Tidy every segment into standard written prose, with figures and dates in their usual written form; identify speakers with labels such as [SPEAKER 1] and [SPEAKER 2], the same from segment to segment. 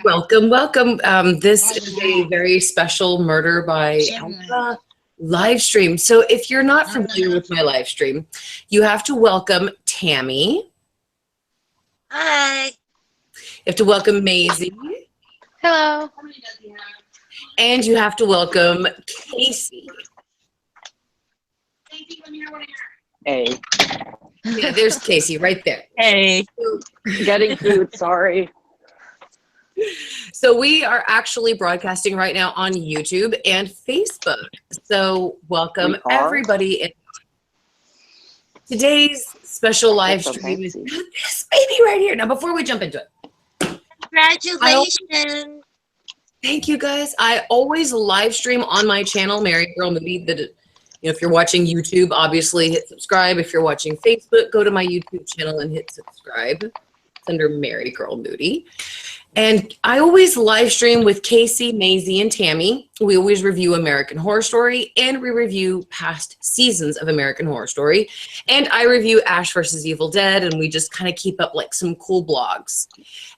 [SPEAKER 1] Welcome, welcome. This is a very special Murder by Alpha live stream. So if you're not familiar with my live stream, you have to welcome Tammy.
[SPEAKER 2] Hi.
[SPEAKER 1] You have to welcome Maisie.
[SPEAKER 3] Hello.
[SPEAKER 1] And you have to welcome Casey.
[SPEAKER 4] Hey.
[SPEAKER 1] Yeah, there's Casey right there.
[SPEAKER 2] Hey.
[SPEAKER 4] Getting food, sorry.
[SPEAKER 1] So we are actually broadcasting right now on YouTube and Facebook. So welcome everybody. In today's special live stream is this baby right here. Now, before we jump into it.
[SPEAKER 2] Congratulations.
[SPEAKER 1] Thank you, guys. I always live stream on my channel, Mary Girl Moody. If you're watching YouTube, obviously hit subscribe. If you're watching Facebook, go to my YouTube channel and hit subscribe. It's under Mary Girl Moody. And I always live stream with Casey, Maisie, and Tammy. We always review American Horror Story, and we review past seasons of American Horror Story. And I review Ash vs. Evil Dead, and we just kind of keep up like some cool blogs.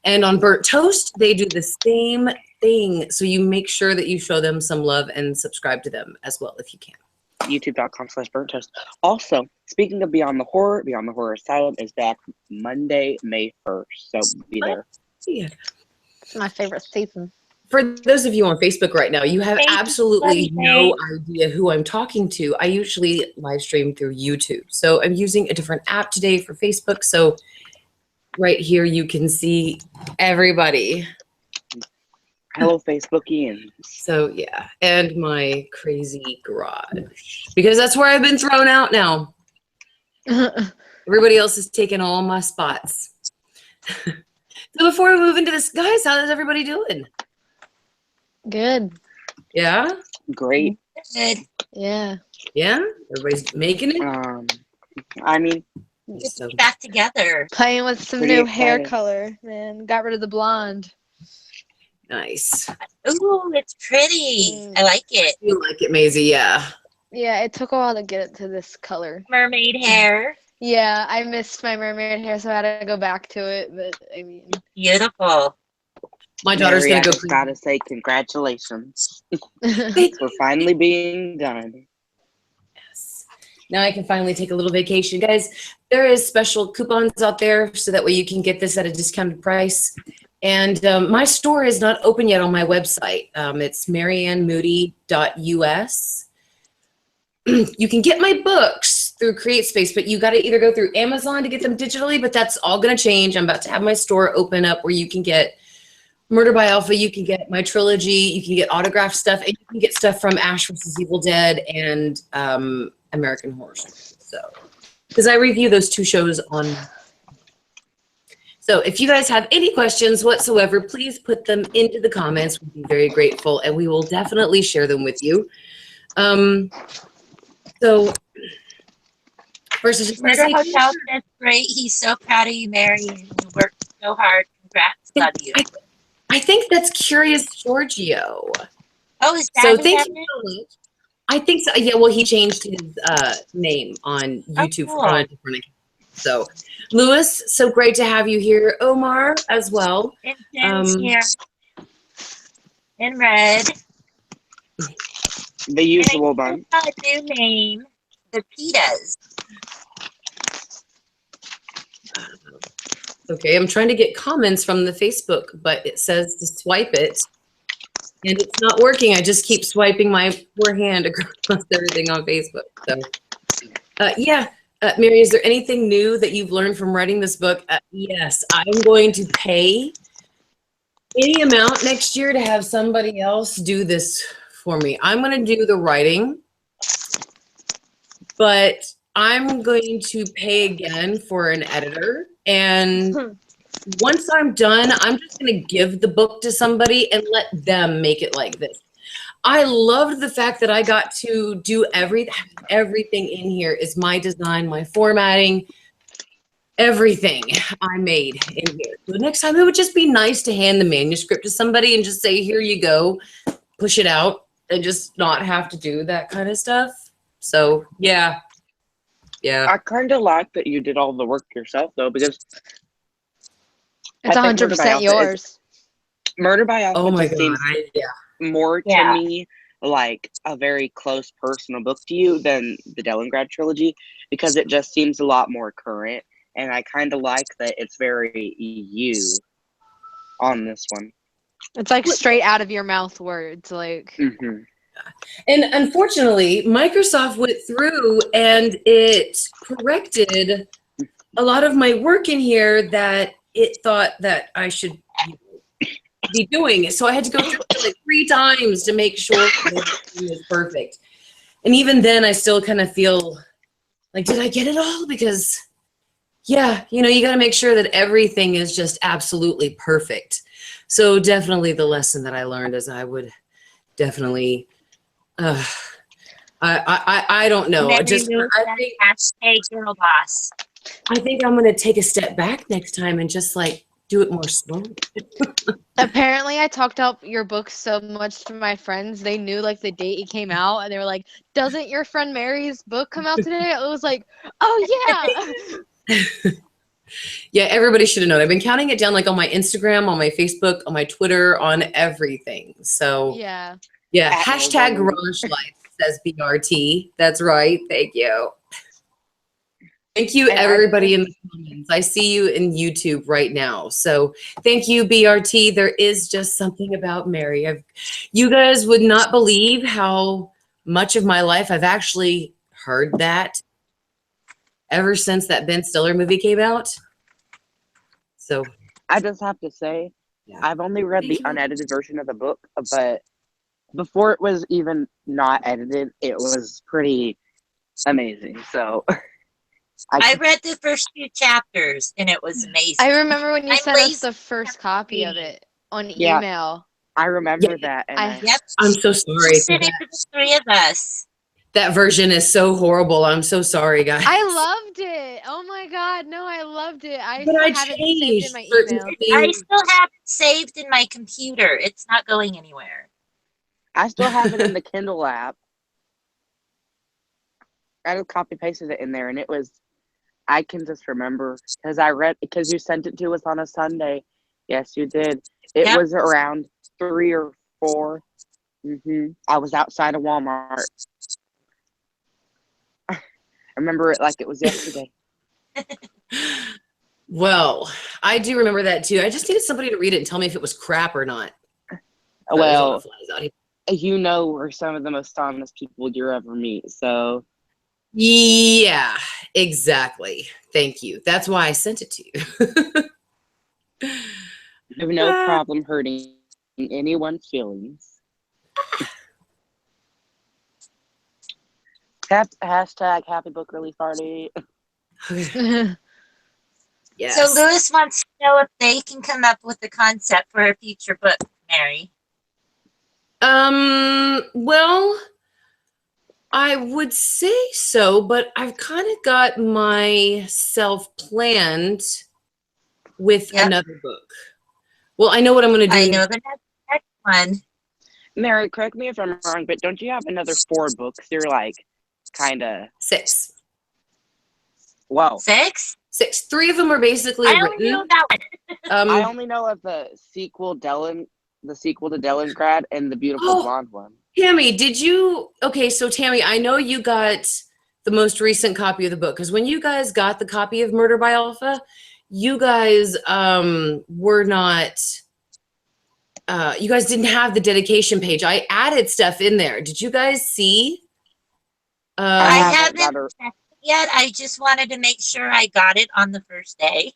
[SPEAKER 1] And on Burnt Toast, they do the same thing. So you make sure that you show them some love and subscribe to them as well if you can.
[SPEAKER 4] YouTube.com/burnttoast. Also, speaking of Beyond the Horror Asylum is back Monday, May 1st. So be there.
[SPEAKER 1] Yeah.
[SPEAKER 3] It's my favorite season.
[SPEAKER 1] For those of you on Facebook right now, you have absolutely no idea who I'm talking to. I usually live stream through YouTube. So I'm using a different app today for Facebook. So right here, you can see everybody.
[SPEAKER 4] Hello, Facebookians.
[SPEAKER 1] So yeah, and my crazy garage. Because that's where I've been thrown out now. Everybody else is taking all my spots. So before we move into this, guys, how is everybody doing?
[SPEAKER 3] Good.
[SPEAKER 1] Yeah?
[SPEAKER 4] Great.
[SPEAKER 2] Good.
[SPEAKER 3] Yeah.
[SPEAKER 1] Yeah? Everybody's making it?
[SPEAKER 4] I mean,
[SPEAKER 2] Good to be back together.
[SPEAKER 3] Playing with some new hair color, man. Got rid of the blonde.
[SPEAKER 1] Nice.
[SPEAKER 2] Ooh, it's pretty. I like it.
[SPEAKER 1] You like it, Maisie, yeah.
[SPEAKER 3] Yeah, it took a while to get it to this color.
[SPEAKER 2] Mermaid hair.
[SPEAKER 3] Yeah, I missed my mermaid hair, so I had to go back to it. But I mean,
[SPEAKER 2] beautiful.
[SPEAKER 1] My daughter's
[SPEAKER 4] Mary,
[SPEAKER 1] gonna go.
[SPEAKER 4] I just gotta say congratulations. We're finally being done.
[SPEAKER 1] Yes. Now I can finally take a little vacation, guys. There is special coupons out there, so that way you can get this at a discounted price. And my store is not open yet on my website. It's mariannemoody.us. You can get my books through CreateSpace, but you got to either go through Amazon to get them digitally, but that's all going to change. I'm about to have my store open up where you can get Murder by Alpha, you can get my trilogy, you can get autographed stuff, and you can get stuff from Ash vs. Evil Dead and American Horror Story. So, because I review those two shows on. So if you guys have any questions whatsoever, please put them into the comments. We'd be very grateful, and we will definitely share them with you. So first, I just want to say,
[SPEAKER 2] Hotel, that's great. He's so proud of you, Mary. You worked so hard. Congrats, love you.
[SPEAKER 1] I think that's Curious Giorgio.
[SPEAKER 2] Oh, is that?
[SPEAKER 1] So thank you so much. I think so. Yeah. Well, he changed his name on YouTube for a different account. So, Lewis, so great to have you here. Omar as well.
[SPEAKER 2] And Jen's here. In red.
[SPEAKER 4] The usual bunch.
[SPEAKER 2] A new name, the Pitas.
[SPEAKER 1] Okay, I'm trying to get comments from the Facebook, but it says to swipe it, and it's not working. I just keep swiping my poor hand across everything on Facebook. So, yeah, Mary, is there anything new that you've learned from writing this book? Yes, I'm going to pay any amount next year to have somebody else do this for me. I'm going to do the writing, but I'm going to pay again for an editor. And once I'm done, I'm just going to give the book to somebody and let them make it like this. I loved the fact that I got to do everything in here is my design, my formatting, everything I made in here. So next time it would just be nice to hand the manuscript to somebody and just say, here you go, push it out, and just not have to do that kind of stuff. So yeah. Yeah.
[SPEAKER 4] I kind of like that you did all the work yourself, though, because
[SPEAKER 3] it's 100% yours.
[SPEAKER 4] Murder by
[SPEAKER 1] Oh
[SPEAKER 4] Alpha
[SPEAKER 1] my
[SPEAKER 4] just
[SPEAKER 1] God.
[SPEAKER 4] seems
[SPEAKER 1] Yeah.
[SPEAKER 4] more to
[SPEAKER 2] Yeah.
[SPEAKER 4] me like a very close personal book to you than the Dellengrad trilogy, because it just seems a lot more current, and I kind of like that it's very you on this one.
[SPEAKER 3] It's like straight out of your mouth words. Like,
[SPEAKER 4] Mm-hmm.
[SPEAKER 1] And unfortunately, Microsoft went through and it corrected a lot of my work in here that it thought that I should be doing. So I had to go through it like 3 times to make sure that everything was perfect. And even then, I still kind of feel like, did I get it all? Because, yeah, you know, you got to make sure that everything is just absolutely perfect. So definitely the lesson that I learned is I would definitely, I don't know.
[SPEAKER 2] Mary
[SPEAKER 1] Just
[SPEAKER 2] Lou hashtag girl boss.
[SPEAKER 1] I think I'm gonna take a step back next time and just like do it more slowly.
[SPEAKER 3] apparently, I talked up your book so much to my friends. They knew like the date it came out, and they were like, "Doesn't your friend Mary's book come out today?" I was like, "Oh yeah."
[SPEAKER 1] Yeah, everybody should have known. I've been counting it down like on my Instagram, on my Facebook, on my Twitter, on everything. So
[SPEAKER 3] Yeah.
[SPEAKER 1] yeah,
[SPEAKER 4] At
[SPEAKER 1] hashtag
[SPEAKER 4] November.
[SPEAKER 1] Garage Life says BRT. That's right. Thank you. Thank you,
[SPEAKER 4] And I
[SPEAKER 1] everybody in the comments. I see you in YouTube right now. So thank you, BRT. There is just something about Mary. You guys would not believe how much of my life I've actually heard that ever since that Ben Stiller movie came out. So
[SPEAKER 4] I just have to say,
[SPEAKER 1] yeah.
[SPEAKER 4] I've only read the
[SPEAKER 1] Thank you.
[SPEAKER 4] unedited version of the book, but before it was even not edited, it was pretty amazing. So
[SPEAKER 2] I read the first 2 chapters and it was amazing.
[SPEAKER 3] I remember when you
[SPEAKER 2] I'm
[SPEAKER 3] sent us
[SPEAKER 2] lazy
[SPEAKER 3] the first copy of it on
[SPEAKER 4] Yeah.
[SPEAKER 3] email.
[SPEAKER 4] I remember
[SPEAKER 1] Yeah.
[SPEAKER 4] that, and
[SPEAKER 2] Yep.
[SPEAKER 1] I'm so sorry.
[SPEAKER 2] She sent it to the 3 of us.
[SPEAKER 1] That version is so horrible. I'm so sorry, guys.
[SPEAKER 3] I loved it. Oh my God, no, I loved it. I
[SPEAKER 1] But
[SPEAKER 3] still
[SPEAKER 1] I
[SPEAKER 3] have it saved in
[SPEAKER 1] changed
[SPEAKER 3] my
[SPEAKER 1] certain
[SPEAKER 3] email.
[SPEAKER 2] I
[SPEAKER 1] things.
[SPEAKER 2] still have it saved in my computer. It's not going anywhere.
[SPEAKER 4] I still have it in the Kindle app. I just copy pasted it in there, and it was. I can just remember because you sent it to us on a Sunday. Yes, you did. It
[SPEAKER 2] Yep.
[SPEAKER 4] was around 3 or 4. I was outside of Walmart. I remember it like it was yesterday.
[SPEAKER 1] Well, I do remember that too. I just needed somebody to read it and tell me if it was crap or not. That was all
[SPEAKER 4] Well,
[SPEAKER 1] that flies out here.
[SPEAKER 4] you know we're some of the most honest people you'll ever meet, so
[SPEAKER 1] Yeah, exactly. Thank you. That's why I sent it to you.
[SPEAKER 4] you have no problem hurting anyone's feelings. Hashtag happy book release party.
[SPEAKER 1] Yes.
[SPEAKER 2] So Lewis wants to know if they can come up with a concept for a future book, Mary.
[SPEAKER 1] Well, I would say so, but I've kind of got myself planned with another book. Well, I know what I'm going to do.
[SPEAKER 2] I know the next one.
[SPEAKER 4] Mary, correct me if I'm wrong, but don't you have another 4 books? You're like, kind of.
[SPEAKER 1] 6.
[SPEAKER 4] Whoa.
[SPEAKER 2] 6?
[SPEAKER 1] 6. 3 of them are basically
[SPEAKER 2] I only
[SPEAKER 1] written.
[SPEAKER 2] know that one.
[SPEAKER 4] I only know of the sequel to Dellengrad and the Beautiful
[SPEAKER 1] Oh.
[SPEAKER 4] Blonde one.
[SPEAKER 1] Tammy, okay, so Tammy, I know you got the most recent copy of the book, because when you guys got the copy of Murder by Alpha, you guys were not, you guys didn't have the dedication page. I added stuff in there. Did you guys see?
[SPEAKER 2] I
[SPEAKER 4] haven't
[SPEAKER 2] haven't
[SPEAKER 4] got her.
[SPEAKER 2] checked it yet. I just wanted to make sure I got it on the first day.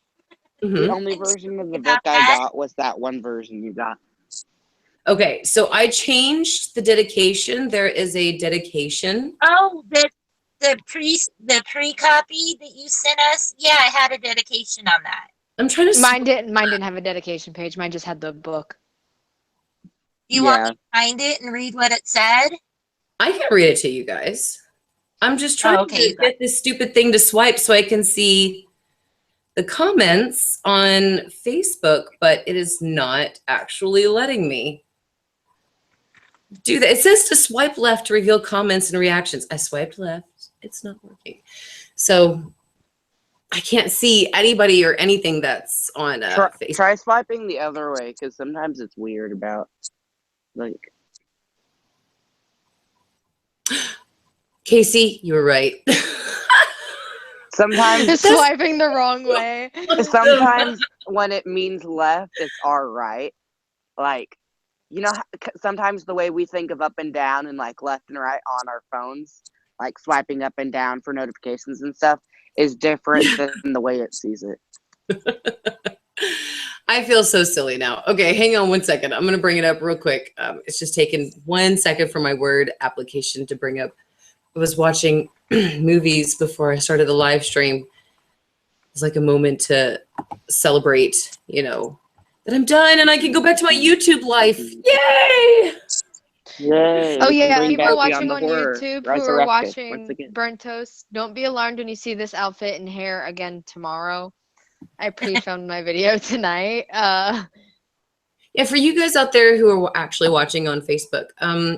[SPEAKER 4] The only version of the book
[SPEAKER 2] About
[SPEAKER 4] I
[SPEAKER 2] that?
[SPEAKER 4] got was that one version you got.
[SPEAKER 1] Okay, so I changed the dedication. There is a dedication.
[SPEAKER 2] Oh, the pre copy that you sent us. Yeah, I had a dedication on that.
[SPEAKER 1] I'm trying to.
[SPEAKER 3] Mine didn't have a dedication page. Mine just had the book.
[SPEAKER 2] You want me to find it and read what it said?
[SPEAKER 1] I can read it to you guys. I'm just trying to get this stupid thing to swipe so I can see the comments on Facebook, but it is not actually letting me do that. It says to swipe left to reveal comments and reactions. I swiped left. It's not working. So I can't see anybody or anything that's on Facebook.
[SPEAKER 4] Try swiping the other way, because sometimes it's weird about, like.
[SPEAKER 1] Casey, you were right.
[SPEAKER 4] Sometimes
[SPEAKER 3] Swiping the wrong way.
[SPEAKER 4] sometimes when it means left, it's our right. Like, you know, sometimes the way we think of up and down and like left and right on our phones, like swiping up and down for notifications and stuff, is different than the way it sees it.
[SPEAKER 1] I feel so silly now. Okay, hang on 1 second. I'm going to bring it up real quick. It's just taken 1 second for my Word application to bring up. I was watching movies before I started the live stream. It was like a moment to celebrate, you know, that I'm done and I can go back to my YouTube life. Yay!
[SPEAKER 4] Yay!
[SPEAKER 3] Oh yeah,
[SPEAKER 4] Bring
[SPEAKER 3] people
[SPEAKER 4] back
[SPEAKER 3] watching
[SPEAKER 4] Beyond the
[SPEAKER 3] on
[SPEAKER 4] Horror,
[SPEAKER 3] YouTube who are
[SPEAKER 4] resurrected once
[SPEAKER 3] watching
[SPEAKER 4] again.
[SPEAKER 3] Burnt Toast, don't be alarmed when you see this outfit and hair again tomorrow. I pre-filmed my video tonight.
[SPEAKER 1] Yeah, for you guys out there who are actually watching on Facebook,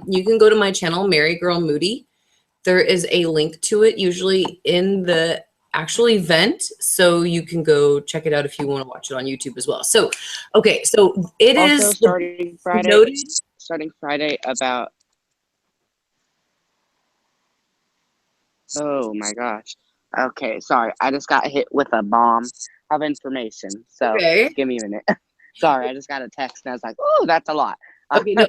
[SPEAKER 1] you can go to my channel, Mary Girl Moody. There is a link to it usually in the actual event, so you can go check it out if you want to watch it on YouTube as well. So, okay, so it
[SPEAKER 4] Also,
[SPEAKER 1] is
[SPEAKER 4] starting Friday.
[SPEAKER 1] noted.
[SPEAKER 4] Starting Friday about. Oh my gosh. Okay, sorry. I just got hit with a bomb of information. So
[SPEAKER 1] Okay.
[SPEAKER 4] give me a minute. Sorry, I just got a text and I was like, oh, that's a lot.
[SPEAKER 1] Okay, no,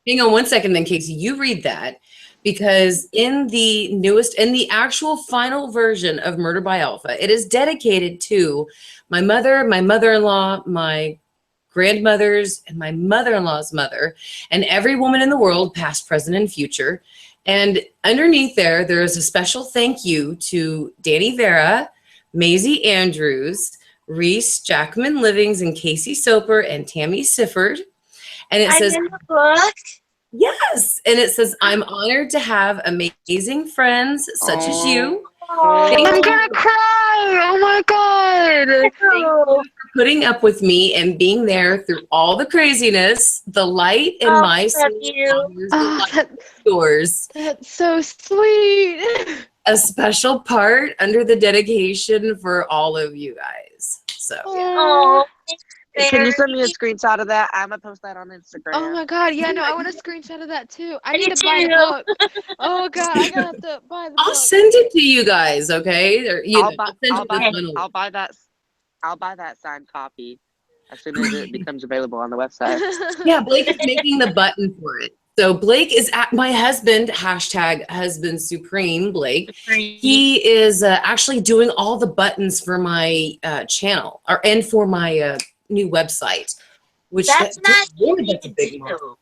[SPEAKER 1] hang on 1 second then, Casey. You read that, because in the actual final version of Murder by Alpha, it is dedicated to my mother, my mother-in-law, my grandmothers, and my mother-in-law's mother, and every woman in the world, past, present, and future. And underneath there is a special thank you to Danny Vera, Maisie Andrews, Reese Jackman Livings, and Casey Soper, and Tammy Sifford. And it says,
[SPEAKER 2] I'm in the book.
[SPEAKER 1] yes. And it says, I'm honored to have amazing friends such as you.
[SPEAKER 3] I'm gonna cry! Oh my god!
[SPEAKER 1] Thank you for putting up with me and being there through all the craziness, the light in my
[SPEAKER 2] love
[SPEAKER 1] soul,
[SPEAKER 2] you.
[SPEAKER 1] the
[SPEAKER 3] Oh,
[SPEAKER 1] light in yours.
[SPEAKER 3] that's so sweet.
[SPEAKER 1] A special part under the dedication for all of you guys. So
[SPEAKER 2] Oh, thanks,
[SPEAKER 4] Can you send me a
[SPEAKER 2] Mary.
[SPEAKER 4] screenshot of that? I'm going to post that on Instagram.
[SPEAKER 3] Oh my god, yeah, no, I want a screenshot of that too. I
[SPEAKER 2] Me
[SPEAKER 3] need to buy the
[SPEAKER 2] too.
[SPEAKER 3] book. Oh god, I got to buy the
[SPEAKER 1] I'll
[SPEAKER 3] book.
[SPEAKER 1] send it to you guys, okay? Or, you know,
[SPEAKER 4] I'll
[SPEAKER 1] I'll send you the final.
[SPEAKER 4] buy that signed copy as soon as it becomes available on the website.
[SPEAKER 1] Yeah, Blake is making the button for it. So Blake is at my husband, hashtag husband supreme, Blake. He is actually doing all the buttons for my channel and for my new website. Which
[SPEAKER 2] That's not easy
[SPEAKER 1] that's a
[SPEAKER 2] to
[SPEAKER 1] big mark.
[SPEAKER 2] do.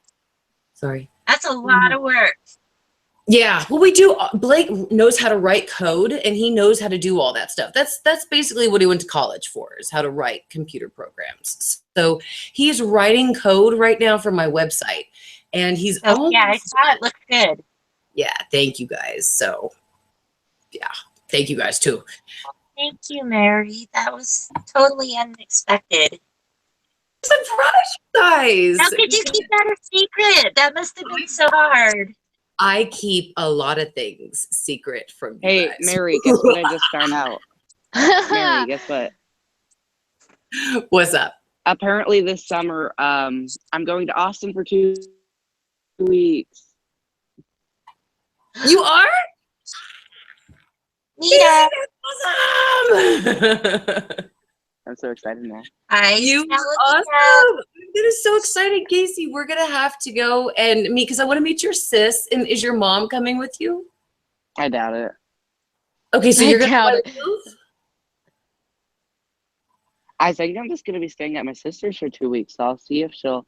[SPEAKER 1] Sorry.
[SPEAKER 2] That's a lot of work.
[SPEAKER 1] Yeah, well, we do. Blake knows how to write code, and he knows how to do all that stuff. That's basically what he went to college for, is how to write computer programs. So he is writing code right now for my website, and he's
[SPEAKER 2] So, yeah, I saw it. Looks good.
[SPEAKER 1] Yeah, thank you guys. So yeah, thank you guys too.
[SPEAKER 2] Thank you, Mary. That was totally unexpected.
[SPEAKER 1] Surprise, you guys!
[SPEAKER 2] How could you keep that a secret? That must have been so hard.
[SPEAKER 1] I keep a lot of things secret from you
[SPEAKER 4] Hey,
[SPEAKER 1] guys.
[SPEAKER 4] Mary, guess what I just found out? Mary, guess what?
[SPEAKER 1] What's up?
[SPEAKER 4] Apparently this summer, I'm going to Austin for 2 weeks.
[SPEAKER 1] You are?
[SPEAKER 2] Nita,
[SPEAKER 1] Awesome!
[SPEAKER 4] I'm so excited now.
[SPEAKER 1] You
[SPEAKER 2] smell it,
[SPEAKER 1] awesome! That is so exciting, Casey. We're gonna have to go and meet, because I want to meet your sis. And is your mom coming with you?
[SPEAKER 4] I doubt it.
[SPEAKER 1] Okay, so
[SPEAKER 3] I
[SPEAKER 1] you're gonna
[SPEAKER 3] doubt
[SPEAKER 1] by
[SPEAKER 3] it.
[SPEAKER 1] yourself?
[SPEAKER 4] I think I'm just gonna be staying at my sister's for 2 weeks. So I'll see if she'll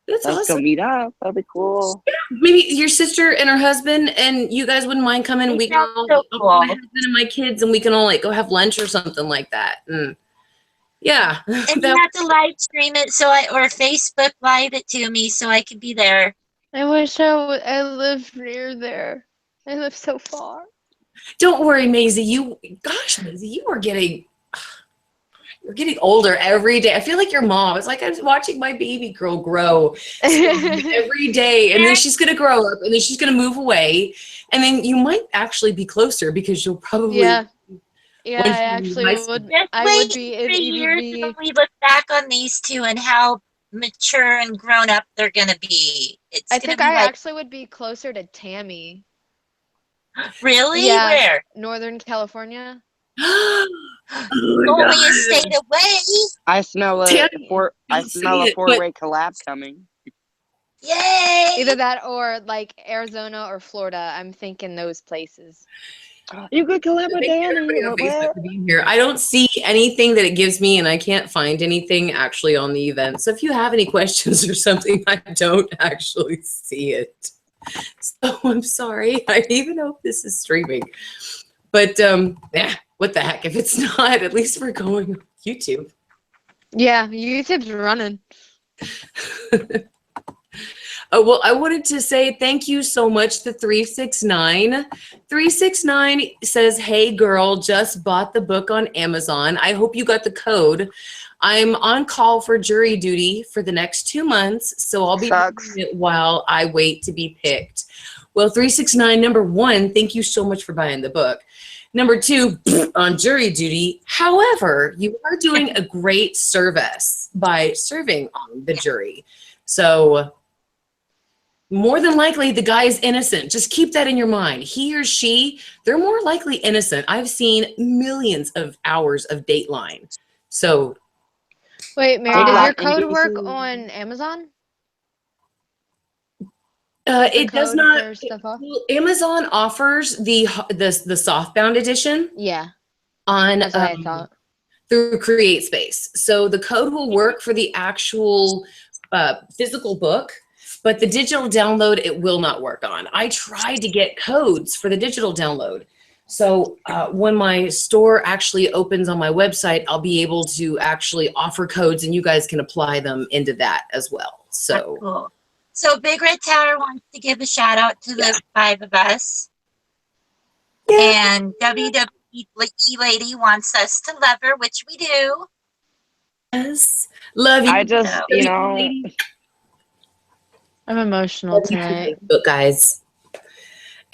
[SPEAKER 1] That's
[SPEAKER 4] let's go
[SPEAKER 1] awesome.
[SPEAKER 4] meet up. That'll be cool.
[SPEAKER 1] Maybe your sister and her husband, and you guys wouldn't mind coming.
[SPEAKER 2] That
[SPEAKER 1] We can
[SPEAKER 2] sounds
[SPEAKER 1] all,
[SPEAKER 2] so
[SPEAKER 1] I'll bring
[SPEAKER 2] cool.
[SPEAKER 1] my husband and my kids, and we can all like go have lunch or something like that. Yeah,
[SPEAKER 2] And you
[SPEAKER 1] that-
[SPEAKER 2] have to live stream it or Facebook live it to me so I could be there.
[SPEAKER 3] I wish I lived near there. I live so far.
[SPEAKER 1] don't worry, Maisie. Gosh, Maisie, you're getting older every day. I feel like your mom. It's like I was watching my baby girl grow every day, and then she's gonna grow up, and then she's gonna move away, and then you might actually be closer because you'll probably
[SPEAKER 3] Yeah. Yeah,
[SPEAKER 1] When
[SPEAKER 3] I
[SPEAKER 1] she
[SPEAKER 3] actually
[SPEAKER 1] high school.
[SPEAKER 3] would.
[SPEAKER 2] Just
[SPEAKER 3] I would
[SPEAKER 2] wait
[SPEAKER 3] be in
[SPEAKER 2] 3 years
[SPEAKER 3] EVB.
[SPEAKER 2] when we look back on these two and how mature and grown up they're gonna be. It's
[SPEAKER 3] I
[SPEAKER 2] gonna
[SPEAKER 3] think
[SPEAKER 2] be
[SPEAKER 3] I
[SPEAKER 2] like,
[SPEAKER 3] actually would be closer to Tammy.
[SPEAKER 2] really?
[SPEAKER 3] Yeah,
[SPEAKER 2] Where?
[SPEAKER 3] Northern California.
[SPEAKER 1] Oh my
[SPEAKER 2] Only a
[SPEAKER 1] God.
[SPEAKER 2] state away.
[SPEAKER 4] I smell a
[SPEAKER 1] Tammy,
[SPEAKER 4] I
[SPEAKER 1] don't
[SPEAKER 4] smell
[SPEAKER 1] say
[SPEAKER 4] a
[SPEAKER 1] it, but
[SPEAKER 4] four-way collab coming.
[SPEAKER 2] Yay!
[SPEAKER 3] Either that or like Arizona or Florida. I'm thinking those places.
[SPEAKER 4] You could collab with
[SPEAKER 1] thank you
[SPEAKER 4] Danny.
[SPEAKER 1] everybody on Facebook for being here. I don't see anything that it gives me, and I can't find anything actually on the event. So if you have any questions or something, I don't actually see it. So I'm sorry. I even hope this is streaming. But what the heck? If it's not, at least we're going on YouTube.
[SPEAKER 3] Yeah, YouTube's running.
[SPEAKER 1] Oh, well, I wanted to say thank you so much to 369. 369 says, hey, girl, just bought the book on Amazon. I hope you got the code. I'm on call for jury duty for the next 2 months, so I'll be doing it while I wait to be picked. Well, 369, number one, thank you so much for buying the book. Number two, on jury duty. However, you are doing a great service by serving on the jury. So more than likely, the guy is innocent. Just keep that in your mind. He or she, they're more likely innocent. I've seen millions of hours of Dateline. So,
[SPEAKER 3] Wait, Mary,
[SPEAKER 4] Take
[SPEAKER 3] does your
[SPEAKER 4] that,
[SPEAKER 3] code work
[SPEAKER 4] NBC.
[SPEAKER 3] on Amazon?
[SPEAKER 1] it does
[SPEAKER 3] code
[SPEAKER 1] not.
[SPEAKER 3] for stuff off?
[SPEAKER 1] Amazon offers the softbound edition
[SPEAKER 3] Yeah,
[SPEAKER 1] on
[SPEAKER 3] that's what I thought.
[SPEAKER 1] through CreateSpace. So the code will work for the actual physical book, but the digital download, it will not work on. I tried to get codes for the digital download. So when my store actually opens on my website, I'll be able to actually offer codes and you guys can apply them into that as well. So
[SPEAKER 2] That's cool. So Big Red Tower wants to give a shout out to the 5 of us.
[SPEAKER 1] yeah.
[SPEAKER 2] And WWE Lady wants us to love her, which we do.
[SPEAKER 1] Yes. Love you.
[SPEAKER 4] I just, you know,
[SPEAKER 1] lady.
[SPEAKER 3] I'm emotional
[SPEAKER 1] Love you for
[SPEAKER 3] tonight.
[SPEAKER 1] Facebook, guys.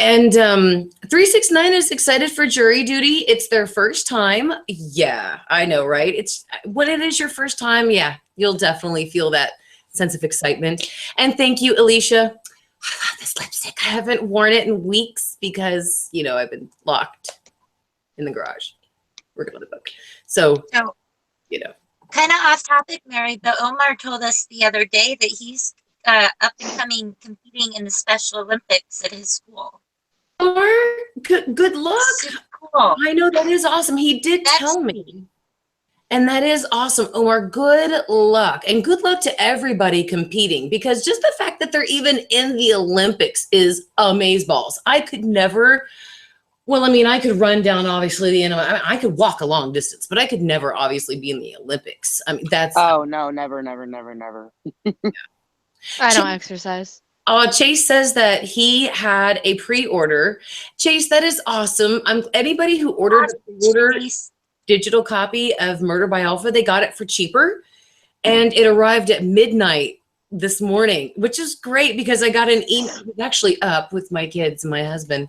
[SPEAKER 1] And 369 is excited for jury duty. It's their first time. Yeah, I know, right? It's when it is your first time, yeah, you'll definitely feel that sense of excitement. And thank you, Alicia. I love this lipstick. I haven't worn it in weeks because, you know, I've been locked in the garage working on the book. So,
[SPEAKER 2] So,
[SPEAKER 1] you know.
[SPEAKER 2] kind of off topic, Mary, but Omar told us the other day that he's up and coming competing in the Special Olympics at his school.
[SPEAKER 1] Omar, good luck.
[SPEAKER 2] Super cool.
[SPEAKER 1] I know, that is awesome. He did tell me. And that is awesome. Omar, good luck. And good luck to everybody competing, because just the fact that they're even in the Olympics is amazeballs. I could never, well, I mean, I could run down, obviously, the end of I could walk a long distance, but I could never obviously be in the Olympics. I mean, that's.
[SPEAKER 4] oh, no, never, never, never, never.
[SPEAKER 3] I don't exercise.
[SPEAKER 1] Chase says that he had a pre-order. Chase, that is awesome. Anybody who ordered a pre-order digital copy of Murder by Alpha, they got it for cheaper, and it arrived at midnight this morning, which is great because I got an email. I was actually up with my kids and my husband,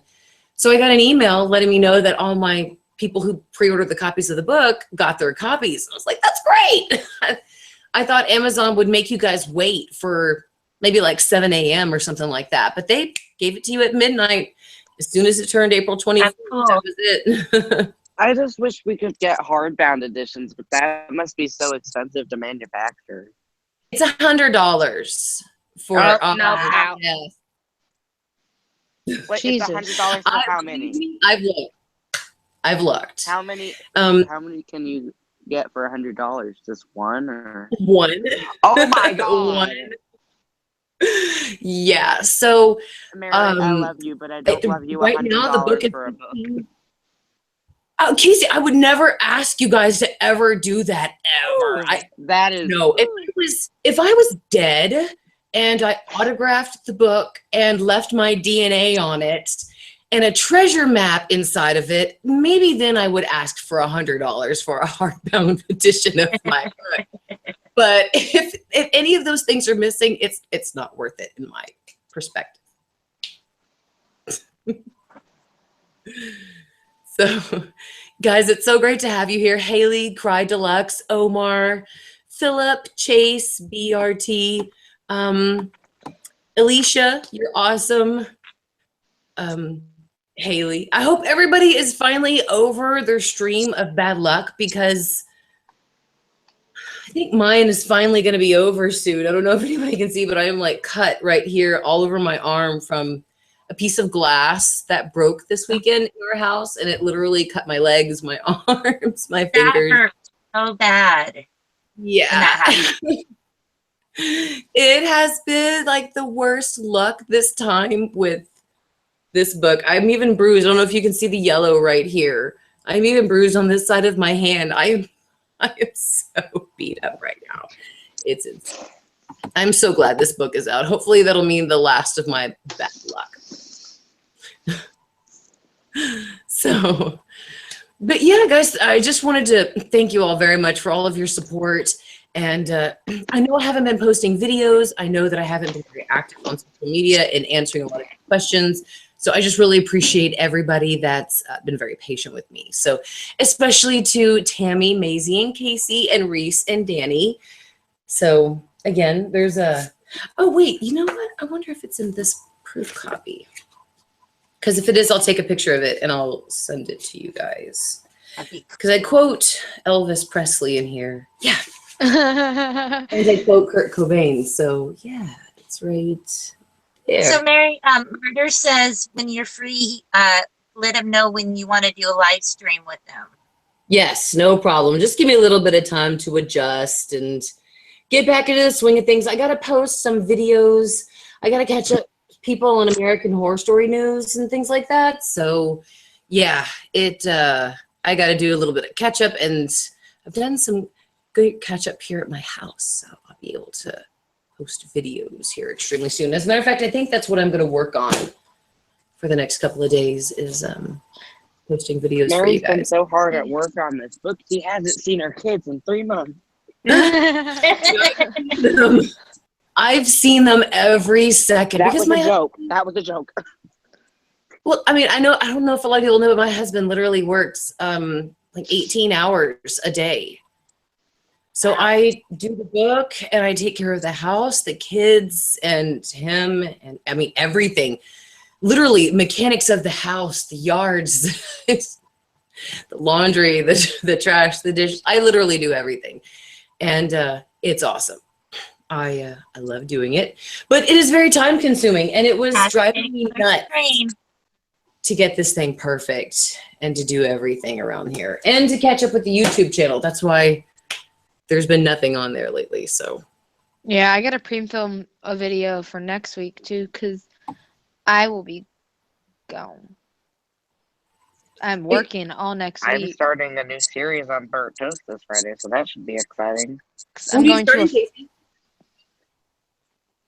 [SPEAKER 1] so I got an email letting me know that all my people who pre-ordered the copies of the book got their copies. I was like, that's great. I thought Amazon would make you guys wait for maybe like 7 a.m. or something like that, but they gave it to you at midnight as soon as it turned April 24th.
[SPEAKER 2] Cool.
[SPEAKER 1] That was it.
[SPEAKER 4] I just wish we could get hardbound editions, but that must be so expensive to manufacture.
[SPEAKER 1] It's $100 for
[SPEAKER 4] no, out.
[SPEAKER 1] yes.
[SPEAKER 4] Wait,
[SPEAKER 3] Jesus.
[SPEAKER 4] it's $100 for how many?
[SPEAKER 1] I've looked.
[SPEAKER 4] How many? How many can you get for $100? Just one or?
[SPEAKER 1] One.
[SPEAKER 4] Oh my god!
[SPEAKER 1] One. Yeah. So,
[SPEAKER 4] Mary, I love you, but I don't love you.
[SPEAKER 1] Right now, the book is
[SPEAKER 4] for a book.
[SPEAKER 1] Casey, I would never ask you guys to ever do that ever.
[SPEAKER 4] That is
[SPEAKER 1] no. If I was dead and I autographed the book and left my DNA on it and a treasure map inside of it, maybe then I would ask for $100 for a hardbound edition of my book. But if any of those things are missing, it's not worth it in my perspective. So, Guys, it's so great to have you here. Haley, Cry Deluxe, Omar, Philip, Chase, BRT, Alicia, you're awesome. Haley, I hope everybody is finally over their stream of bad luck, because I think mine is finally going to be over soon. I don't know if anybody can see, but I am like cut right here all over my arm from a piece of glass that broke this weekend in our house, and it literally cut my legs, my arms, my
[SPEAKER 2] That
[SPEAKER 1] fingers.
[SPEAKER 2] hurt so bad. When
[SPEAKER 1] Yeah.
[SPEAKER 2] that happened.
[SPEAKER 1] It has been like the worst luck this time with this book. I'm even bruised. I don't know if you can see the yellow right here. I'm even bruised on this side of my hand. I am so beat up right now. It's insane. I'm so glad this book is out. Hopefully that'll mean the last of my bad luck. So, but yeah, guys, I just wanted to thank you all very much for all of your support. And I know I haven't been posting videos. I know that I haven't been very active on social media and answering a lot of questions. So I just really appreciate everybody that's been very patient with me. So especially to Tammy, Maisie, and Casey, and Reese, and Danny. So again, there's a, oh wait, you know what? I wonder if it's in this proof copy. Because if it is, I'll take a picture of it and I'll send it to you guys. Because I quote Elvis Presley in here. Yeah. And I quote Kurt Cobain. So yeah, it's right there.
[SPEAKER 2] So Mary, Murder says when you're free, let them know when you want to do a live stream with them.
[SPEAKER 1] Yes, no problem. Just give me a little bit of time to adjust and get back into the swing of things. I got to post some videos. I got to catch up people on American Horror Story News and things like that. So yeah, I got to do a little bit of catch up, and I've done some good catch up here at my house. So I'll be able to post videos here extremely soon. As a matter of fact, I think that's what I'm going to work on for the next couple of days is posting videos for you
[SPEAKER 4] Mary's been
[SPEAKER 1] guys.
[SPEAKER 4] so hard at work on this book, she hasn't seen her kids in 3 months.
[SPEAKER 1] I've seen them every second.
[SPEAKER 4] That
[SPEAKER 1] because
[SPEAKER 4] was a joke. That was a joke.
[SPEAKER 1] Well, I mean, I don't know if a lot of people know, but my husband literally works like 18 hours a day. So I do the book and I take care of the house, the kids, and him, and I mean everything. Literally, mechanics of the house, the yards, the laundry, the trash, the dishes. I literally do everything, and it's awesome. I love doing it, but it is very time consuming, and it was driving me nuts to get this thing perfect and to do everything around here and to catch up with the YouTube channel. That's why there's been nothing on there lately. So
[SPEAKER 3] yeah, I gotta pre-film a video for next week too, because I will be gone. I'm working all next
[SPEAKER 4] I'm
[SPEAKER 3] week.
[SPEAKER 4] starting a new series on burnt toast this Friday, so that should be exciting.
[SPEAKER 3] I'm going to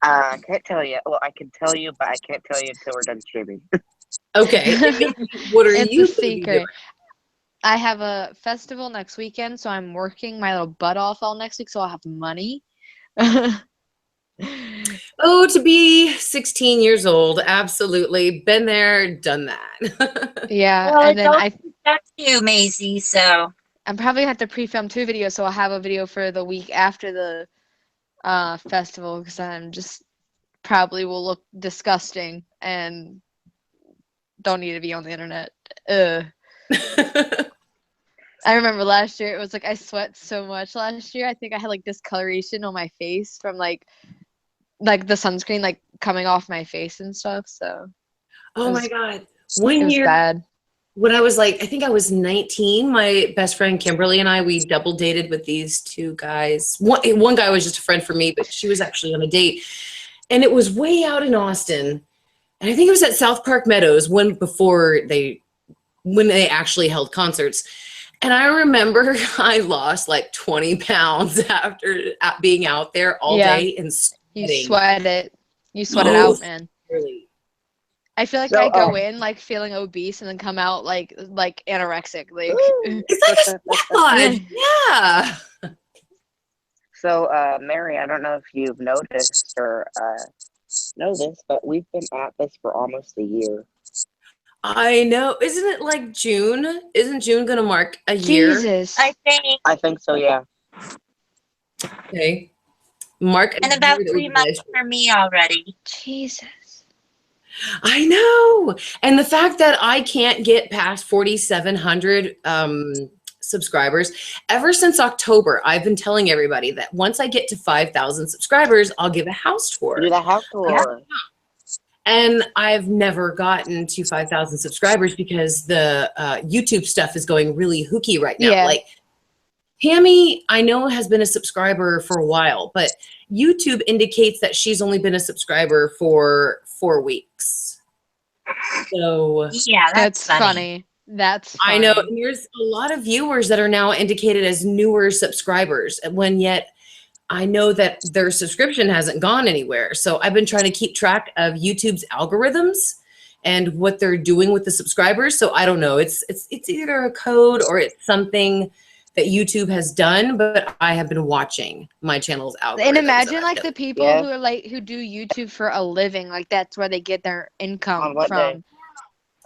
[SPEAKER 4] I can't tell you. Well, I can tell you, but I can't tell you until we're done streaming.
[SPEAKER 1] okay. What are
[SPEAKER 3] it's
[SPEAKER 1] you
[SPEAKER 3] a
[SPEAKER 1] gonna be
[SPEAKER 3] secret.
[SPEAKER 1] doing?
[SPEAKER 3] I have a festival next weekend, so I'm working my little butt off all next week, so I'll have money.
[SPEAKER 1] Oh, to be 16 years old. Absolutely. Been there, done that.
[SPEAKER 3] Yeah,
[SPEAKER 2] Well,
[SPEAKER 3] and then
[SPEAKER 2] that's you, Maisie. So
[SPEAKER 3] I'm probably gonna have to pre-film 2 videos, so I'll have a video for the week after the festival, because I'm just probably will look disgusting and don't need to be on the internet. I remember last year, it was like I sweat so much last year. I think I had like discoloration on my face from like the sunscreen like coming off my face and stuff. So
[SPEAKER 1] Oh my God.
[SPEAKER 3] it
[SPEAKER 1] One
[SPEAKER 3] was
[SPEAKER 1] year
[SPEAKER 3] bad.
[SPEAKER 1] when I was like, I think I was 19, my best friend Kimberly and I, we double dated with these 2 guys. One guy was just a friend for me, but she was actually on a date. And it was way out in Austin. And I think it was at South Park Meadows when they actually held concerts. And I remember I lost like 20 pounds after being out there all day and sweating.
[SPEAKER 3] You sweat it. You sweat it out, man.
[SPEAKER 1] Really.
[SPEAKER 3] I feel like
[SPEAKER 4] So,
[SPEAKER 3] I go in like feeling obese and then come out like anorexic. Like
[SPEAKER 1] It's like a squad. Yeah.
[SPEAKER 4] So, Mary, I don't know if you've noticed or know this, but we've been at this for almost a year.
[SPEAKER 1] I know. Isn't it like June? Isn't June gonna mark a year?
[SPEAKER 3] Jesus.
[SPEAKER 4] I think so, yeah.
[SPEAKER 1] Okay. Mark a
[SPEAKER 2] And
[SPEAKER 1] year
[SPEAKER 2] about
[SPEAKER 1] that
[SPEAKER 2] 3
[SPEAKER 1] we
[SPEAKER 2] months
[SPEAKER 1] did.
[SPEAKER 2] for me already.
[SPEAKER 3] Jesus.
[SPEAKER 1] I know. And the fact that I can't get past 4,700 subscribers, ever since October, I've been telling everybody that once I get to 5,000 subscribers, I'll give a house tour.
[SPEAKER 4] Do the house tour.
[SPEAKER 1] And I've never gotten to 5,000 subscribers because the YouTube stuff is going really hooky right now.
[SPEAKER 3] Yeah.
[SPEAKER 1] Like Tammy, I know, has been a subscriber for a while, but YouTube indicates that she's only been a subscriber for 4 weeks. So
[SPEAKER 2] Yeah,
[SPEAKER 3] That's
[SPEAKER 2] funny.
[SPEAKER 3] funny. That's funny.
[SPEAKER 1] I know, and there's a lot of viewers that are now indicated as newer subscribers, when yet I know that their subscription hasn't gone anywhere. So I've been trying to keep track of YouTube's algorithms and what they're doing with the subscribers. So I don't know. It's either a code or it's something that YouTube has done, but I have been watching my channel's algorithm.
[SPEAKER 3] And imagine like the people
[SPEAKER 4] Yeah.
[SPEAKER 3] who are like who do YouTube for a living, like that's where they get their income
[SPEAKER 4] On what
[SPEAKER 3] from.
[SPEAKER 4] day?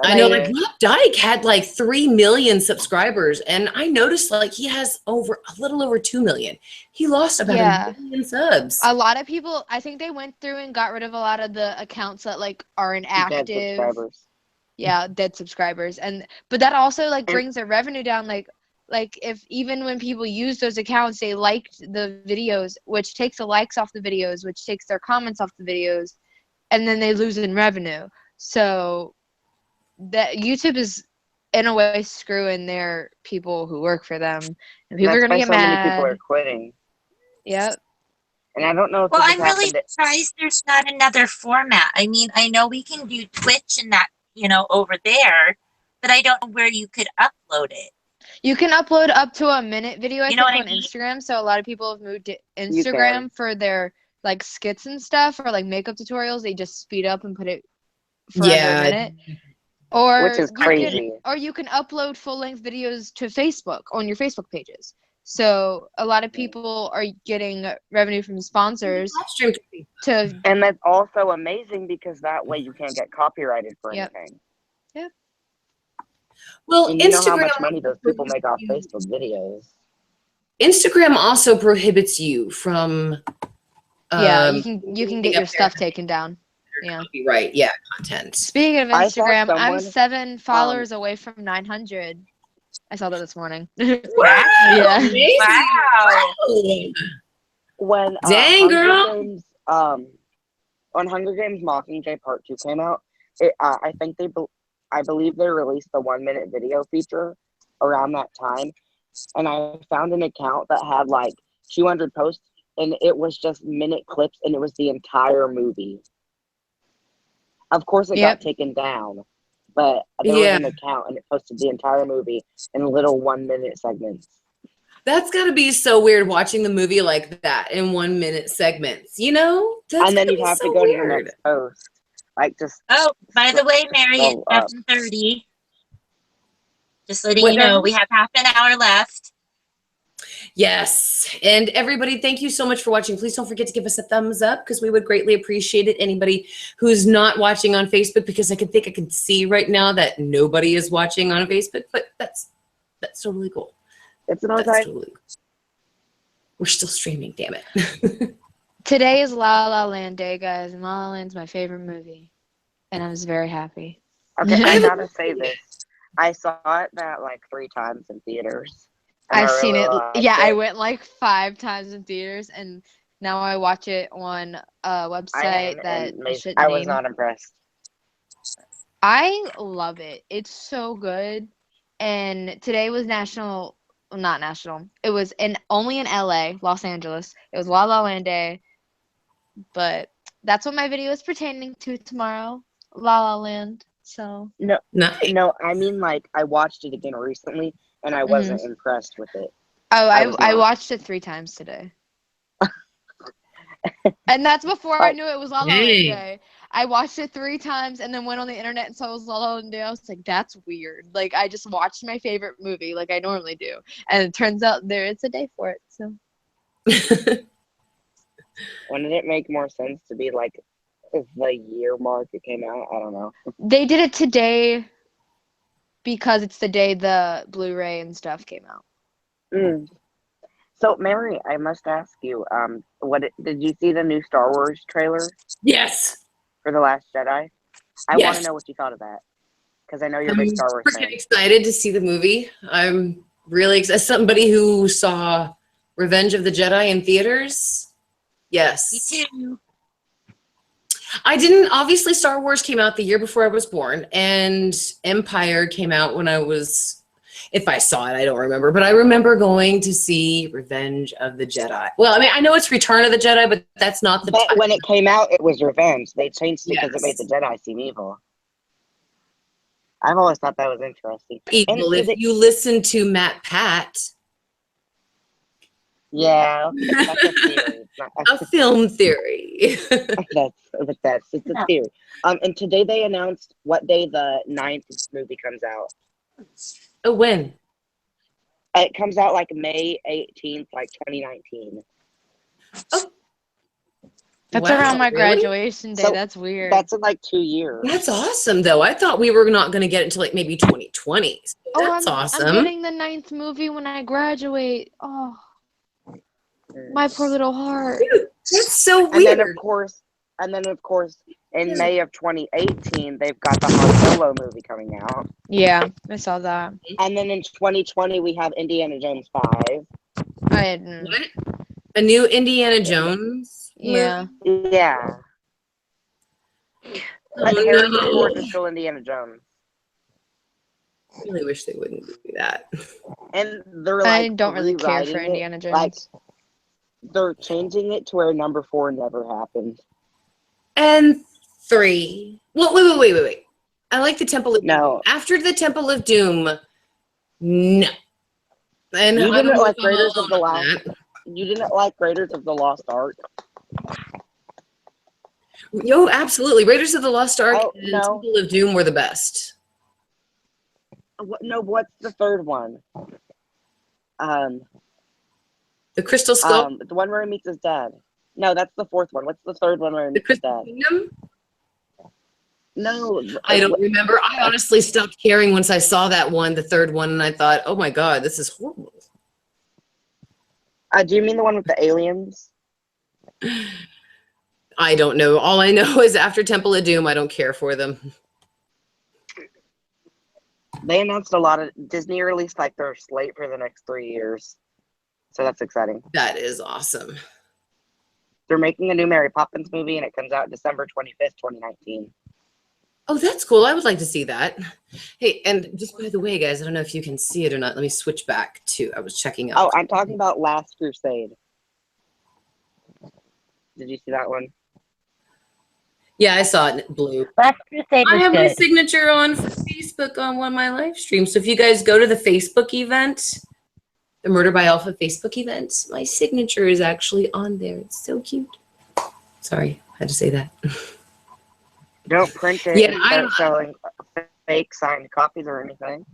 [SPEAKER 1] I know, like
[SPEAKER 4] Okay.
[SPEAKER 1] Rob Dyke had like 3 million subscribers, and I noticed like he has a little over 2 million. He lost about
[SPEAKER 3] Yeah.
[SPEAKER 1] 1 million subs.
[SPEAKER 3] A lot of people, I think they went through and got rid of a lot of the accounts that like are
[SPEAKER 4] Dead
[SPEAKER 3] inactive.
[SPEAKER 4] subscribers.
[SPEAKER 3] Yeah, dead subscribers. But that also like
[SPEAKER 4] And-
[SPEAKER 3] brings their revenue down. Like if even when people use those accounts, they liked the videos, which takes the likes off the videos, which takes their comments off the videos, and then they lose in revenue. So that YouTube is in a way screwing their people who work for them, and people are
[SPEAKER 4] That's
[SPEAKER 3] gonna
[SPEAKER 4] why
[SPEAKER 3] get
[SPEAKER 4] so many people are
[SPEAKER 3] mad.
[SPEAKER 4] quitting.
[SPEAKER 3] Yep.
[SPEAKER 4] And I don't know if
[SPEAKER 2] Well,
[SPEAKER 4] this
[SPEAKER 2] I'm
[SPEAKER 4] has
[SPEAKER 2] really
[SPEAKER 4] happened.
[SPEAKER 2] surprised there's not another format. I mean, I know we can do Twitch and that, over there, but I don't know where you could upload it.
[SPEAKER 3] You can upload up to a minute video, I
[SPEAKER 2] You know
[SPEAKER 3] think,
[SPEAKER 2] what I
[SPEAKER 3] on
[SPEAKER 2] mean?
[SPEAKER 3] Instagram. So a lot of people have moved to
[SPEAKER 4] You can.
[SPEAKER 3] Instagram for their like skits and stuff or like makeup tutorials. They just speed up and put it for under a minute. Or
[SPEAKER 4] Which is
[SPEAKER 3] you
[SPEAKER 4] crazy.
[SPEAKER 3] you can upload full-length videos to Facebook on your Facebook pages. So a lot of people are getting revenue from sponsors
[SPEAKER 1] Live stream to be-
[SPEAKER 3] to
[SPEAKER 4] And that's also amazing because that way you can't get copyrighted for
[SPEAKER 3] Yep.
[SPEAKER 4] anything.
[SPEAKER 1] Well,
[SPEAKER 4] And you know how
[SPEAKER 1] Instagram
[SPEAKER 4] much money those people make off Facebook videos.
[SPEAKER 1] Instagram also prohibits you from
[SPEAKER 3] you can
[SPEAKER 1] putting
[SPEAKER 3] get
[SPEAKER 1] up
[SPEAKER 3] your
[SPEAKER 1] their
[SPEAKER 3] stuff taken down. Yeah.
[SPEAKER 1] copyright, content.
[SPEAKER 3] Speaking of
[SPEAKER 4] I saw
[SPEAKER 3] Instagram, I'm
[SPEAKER 4] someone,
[SPEAKER 3] 7 followers away from 900. I saw that this morning.
[SPEAKER 1] Wow,
[SPEAKER 3] Yeah.
[SPEAKER 1] amazing.
[SPEAKER 2] Wow.
[SPEAKER 4] when
[SPEAKER 1] Dang,
[SPEAKER 4] Hunger
[SPEAKER 1] girl.
[SPEAKER 4] Games, when Hunger Games Mockingjay Part 2 came out, I believe they released the 1-minute video feature around that time, and I found an account that had like 200 posts, and it was just minute clips, and it was the entire movie. Of course, it got taken down, but there was an account, and it posted the entire movie in little 1-minute segments.
[SPEAKER 1] That's got to be so weird watching the movie like that in 1-minute segments, That's
[SPEAKER 4] And then
[SPEAKER 1] gotta
[SPEAKER 4] you'd
[SPEAKER 1] be
[SPEAKER 4] have
[SPEAKER 1] so
[SPEAKER 4] to go to the
[SPEAKER 1] weird.
[SPEAKER 4] next post. Like, just
[SPEAKER 2] Oh, by the way, Mary, it's
[SPEAKER 4] scroll up.
[SPEAKER 2] 7:30. Just letting
[SPEAKER 1] What
[SPEAKER 2] you know,
[SPEAKER 1] now?
[SPEAKER 2] we have half an hour left.
[SPEAKER 1] Yes. And everybody, thank you so much for watching. Please don't forget to give us a thumbs up because we would greatly appreciate it. Anybody who's not watching on Facebook, because I can see right now that nobody is watching on Facebook, but that's totally cool.
[SPEAKER 4] It's an
[SPEAKER 1] That's
[SPEAKER 4] okay.
[SPEAKER 1] totally cool. We're still streaming, damn it.
[SPEAKER 3] Today is La La Land Day, guys, and La La Land's my favorite movie, and I was very happy.
[SPEAKER 4] Okay, I gotta say this. I saw it like 3 times in theaters. And
[SPEAKER 3] I've
[SPEAKER 4] I
[SPEAKER 3] seen
[SPEAKER 4] really
[SPEAKER 3] it.
[SPEAKER 4] liked
[SPEAKER 3] Yeah, I
[SPEAKER 4] it.
[SPEAKER 3] went like 5 times in theaters, and now I watch it on a website that I shouldn't
[SPEAKER 4] I was
[SPEAKER 3] name.
[SPEAKER 4] not impressed.
[SPEAKER 3] I love it. It's so good. And today was not national. It was only in LA, Los Angeles. It was La La Land Day. But that's what my video is pertaining to tomorrow. La La Land. So
[SPEAKER 1] Nice.
[SPEAKER 4] No, I mean like I watched it again recently and I wasn't impressed with it.
[SPEAKER 3] I watched it 3 times today. And that's before I knew it was La La Land Day. I watched it 3 times and then went on the internet and saw it was La La Land Day. I was like, that's weird. Like, I just watched my favorite movie like I normally do. And it turns out there is a day for it. So
[SPEAKER 4] Wouldn't it make more sense to be like the year mark it came out? I don't know.
[SPEAKER 3] they did it today because it's the day the Blu-ray and stuff came out.
[SPEAKER 4] Mm. So, Mary, I must ask you, did you see the new Star Wars trailer
[SPEAKER 1] Yes.
[SPEAKER 4] for The Last Jedi? I want
[SPEAKER 1] Yes.
[SPEAKER 4] to know what you thought of that, because I know you're a big Star Wars fan.
[SPEAKER 1] I'm excited to see the movie. I'm really excited. As somebody who saw Revenge of the Jedi in theaters, yes.
[SPEAKER 2] Me too.
[SPEAKER 1] I didn't. Obviously, Star Wars came out the year before I was born, and Empire came out when I was. If I saw it, I don't remember, but I remember going to see Revenge of the Jedi. Well, I mean, I know it's Return of the Jedi, but that's not the
[SPEAKER 4] But
[SPEAKER 1] title.
[SPEAKER 4] when it came out, it was Revenge. They changed it because it made
[SPEAKER 1] Yes.
[SPEAKER 4] the Jedi seem evil. I've always thought that was interesting.
[SPEAKER 1] Evil.
[SPEAKER 4] And
[SPEAKER 1] If you listen to Matt Pat,
[SPEAKER 4] yeah, that's a theory. It's not,
[SPEAKER 1] a film theory.
[SPEAKER 4] it's a theory. And today they announced what day the 9th movie comes out.
[SPEAKER 1] Oh, when?
[SPEAKER 4] It comes out like May 18th, like 2019.
[SPEAKER 3] That's
[SPEAKER 1] Wow,
[SPEAKER 3] around my
[SPEAKER 1] really?
[SPEAKER 3] graduation day.
[SPEAKER 4] So,
[SPEAKER 3] That's weird.
[SPEAKER 4] That's in like 2 years.
[SPEAKER 1] That's awesome, though. I thought we were not going to get it until like maybe 2020. So that's
[SPEAKER 3] I'm
[SPEAKER 1] awesome.
[SPEAKER 3] getting the 9th movie when I graduate. Oh, my poor little heart.
[SPEAKER 1] Dude, that's so
[SPEAKER 4] And
[SPEAKER 1] weird.
[SPEAKER 4] then of course, in May of 2018, they've got the Han Solo movie coming out.
[SPEAKER 3] Yeah, I saw that.
[SPEAKER 4] And then in 2020, we have Indiana Jones 5.
[SPEAKER 3] I didn't.
[SPEAKER 1] What? A new Indiana Jones?
[SPEAKER 3] Yeah.
[SPEAKER 4] Yeah. But
[SPEAKER 1] Oh,
[SPEAKER 4] Harrison
[SPEAKER 1] no.
[SPEAKER 4] Ford is still Indiana Jones.
[SPEAKER 1] I really wish they wouldn't do that.
[SPEAKER 4] And they're
[SPEAKER 3] I
[SPEAKER 4] like,
[SPEAKER 3] don't really care for
[SPEAKER 4] rewriting it.
[SPEAKER 3] Indiana Jones.
[SPEAKER 4] Like, they're changing it to where number 4 never happened.
[SPEAKER 1] And 3. Well, wait. I like the Temple of Doom.
[SPEAKER 4] No.
[SPEAKER 1] After the Temple of Doom, no. And
[SPEAKER 4] You
[SPEAKER 1] I don't
[SPEAKER 4] didn't
[SPEAKER 1] know
[SPEAKER 4] like
[SPEAKER 1] if I'm
[SPEAKER 4] Raiders of the
[SPEAKER 1] alone on
[SPEAKER 4] Lost.
[SPEAKER 1] that.
[SPEAKER 4] You didn't like Raiders of the Lost Ark.
[SPEAKER 1] Yo, absolutely. Raiders of the Lost Ark
[SPEAKER 4] Oh,
[SPEAKER 1] and
[SPEAKER 4] no.
[SPEAKER 1] Temple of Doom were the best.
[SPEAKER 4] No, what's the third one?
[SPEAKER 1] The Crystal Skull,
[SPEAKER 4] The one where he meets his dad. No, that's the fourth one. What's the third one where he
[SPEAKER 1] the
[SPEAKER 4] meets his
[SPEAKER 1] Crystal
[SPEAKER 4] dad?
[SPEAKER 1] Kingdom.
[SPEAKER 4] No,
[SPEAKER 1] I don't remember. I honestly stopped caring once I saw that one, the third one, and I thought, oh my God, this is horrible.
[SPEAKER 4] Do you mean the one with the aliens?
[SPEAKER 1] I don't know. All I know is after Temple of Doom, I don't care for them.
[SPEAKER 4] They announced a lot of Disney released like their slate for the next 3 years, so that's exciting.
[SPEAKER 1] That is awesome.
[SPEAKER 4] They're making a new Mary Poppins movie, and it comes out December 25th, 2019.
[SPEAKER 1] Oh, that's cool. I would like to see that. Hey, and just by the way, guys, I don't know if you can see it or not. Let me switch back to, I was checking out.
[SPEAKER 4] Oh, I'm talking about Last Crusade. Did you see that one?
[SPEAKER 1] Yeah, I saw it in blue.
[SPEAKER 2] Last Crusade
[SPEAKER 1] I
[SPEAKER 2] was
[SPEAKER 1] have my
[SPEAKER 2] good.
[SPEAKER 1] signature on for Facebook on one of my live streams. So if you guys go to the Facebook event, the Murder by Alpha Facebook event, my signature is actually on there. It's so cute. Sorry, I had to say that.
[SPEAKER 4] Don't print it
[SPEAKER 1] Yeah,
[SPEAKER 4] and
[SPEAKER 1] I
[SPEAKER 4] start
[SPEAKER 1] don't-
[SPEAKER 4] selling fake signed copies or anything.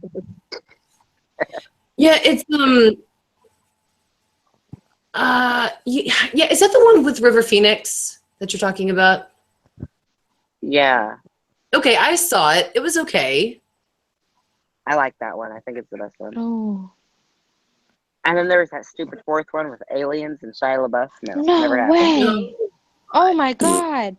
[SPEAKER 1] Yeah, it's yeah, is that the one with River Phoenix that you're talking about?
[SPEAKER 4] Yeah,
[SPEAKER 1] Okay, I saw it. It was okay.
[SPEAKER 4] I like that one. I think it's the best one.
[SPEAKER 3] Oh.
[SPEAKER 4] And then there's that stupid fourth one with aliens and Shia LaBeouf. No,
[SPEAKER 3] No
[SPEAKER 4] never happened.
[SPEAKER 3] way. Oh my God.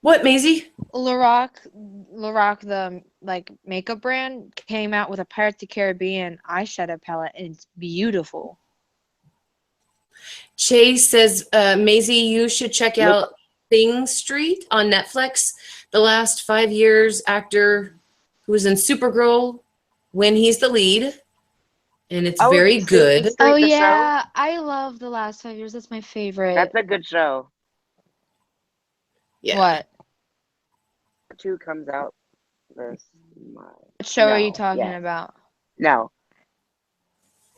[SPEAKER 1] What, Maisie?
[SPEAKER 3] Lorac, the like makeup brand, came out with a Pirates of the Caribbean eyeshadow palette, and it's beautiful.
[SPEAKER 1] Chase says, Maisie, you should check out Sing Street on Netflix. The last 5 years, actor who was in Supergirl when he's the lead. And it's very good.
[SPEAKER 4] Street,
[SPEAKER 3] Oh
[SPEAKER 4] the
[SPEAKER 3] yeah, I love The Last 5 Years. That's my favorite.
[SPEAKER 4] That's a good show.
[SPEAKER 1] Yeah.
[SPEAKER 3] What?
[SPEAKER 4] 2 comes out this month.
[SPEAKER 3] What show are you
[SPEAKER 4] No,
[SPEAKER 3] talking
[SPEAKER 4] yeah.
[SPEAKER 3] about?
[SPEAKER 4] No.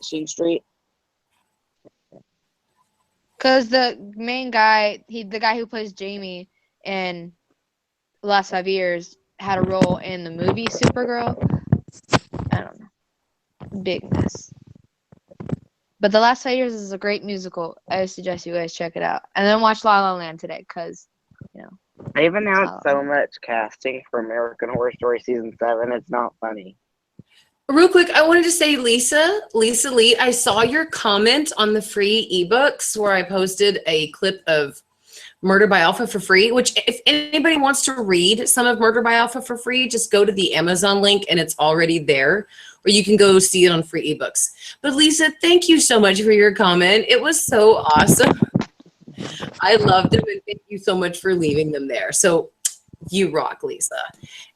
[SPEAKER 4] Sheen Street.
[SPEAKER 3] Because the main guy, the guy who plays Jamie in The Last 5 Years, had a role in the movie Supergirl. I don't know. Big mess. But The Last 5 Years is a great musical. I suggest you guys check it out. And then watch La La Land today, because, you know.
[SPEAKER 5] They've announced so much casting for American Horror Story Season 7. It's not funny.
[SPEAKER 1] Real quick, I wanted to say, Lisa Lee, I saw your comment on the free ebooks where I posted a clip of Murder by Alpha for free, which if anybody wants to read some of Murder by Alpha for free, just go to the Amazon link and it's already there, or you can go see it on free ebooks. But Lisa, thank you so much for your comment. It was so awesome. I loved them, and thank you so much for leaving them there. So you rock, Lisa.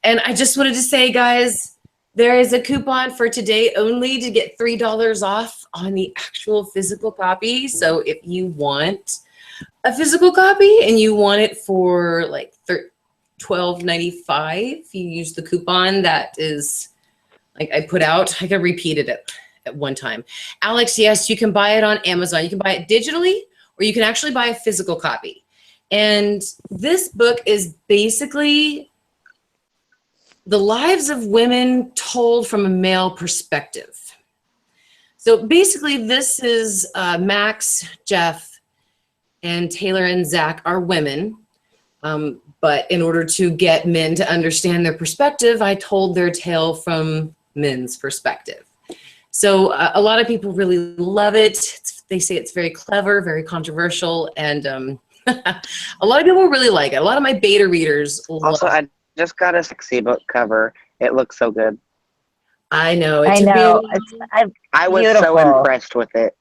[SPEAKER 1] And I just wanted to say, guys, there is a coupon for today only to get $3 off on the actual physical copy. So if you want a physical copy and you want it for like $12.95, you use the coupon that is like I put out. I can repeat it at one time. Alex, yes, you can buy it on Amazon. You can buy it digitally, or you can actually buy a physical copy. And this book is basically the lives of women told from a male perspective. So basically this is Max, Jeff, and Taylor and Zach are women. But in order to get men to understand their perspective, I told their tale from men's perspective. So a lot of people really love it. They say it's very clever, very controversial, and a lot of people really like it. A lot of my beta readers love
[SPEAKER 5] Also, I just got a sexy book cover. It looks so good.
[SPEAKER 1] I know.
[SPEAKER 6] I know.
[SPEAKER 5] I was
[SPEAKER 6] beautiful.
[SPEAKER 5] so impressed with it.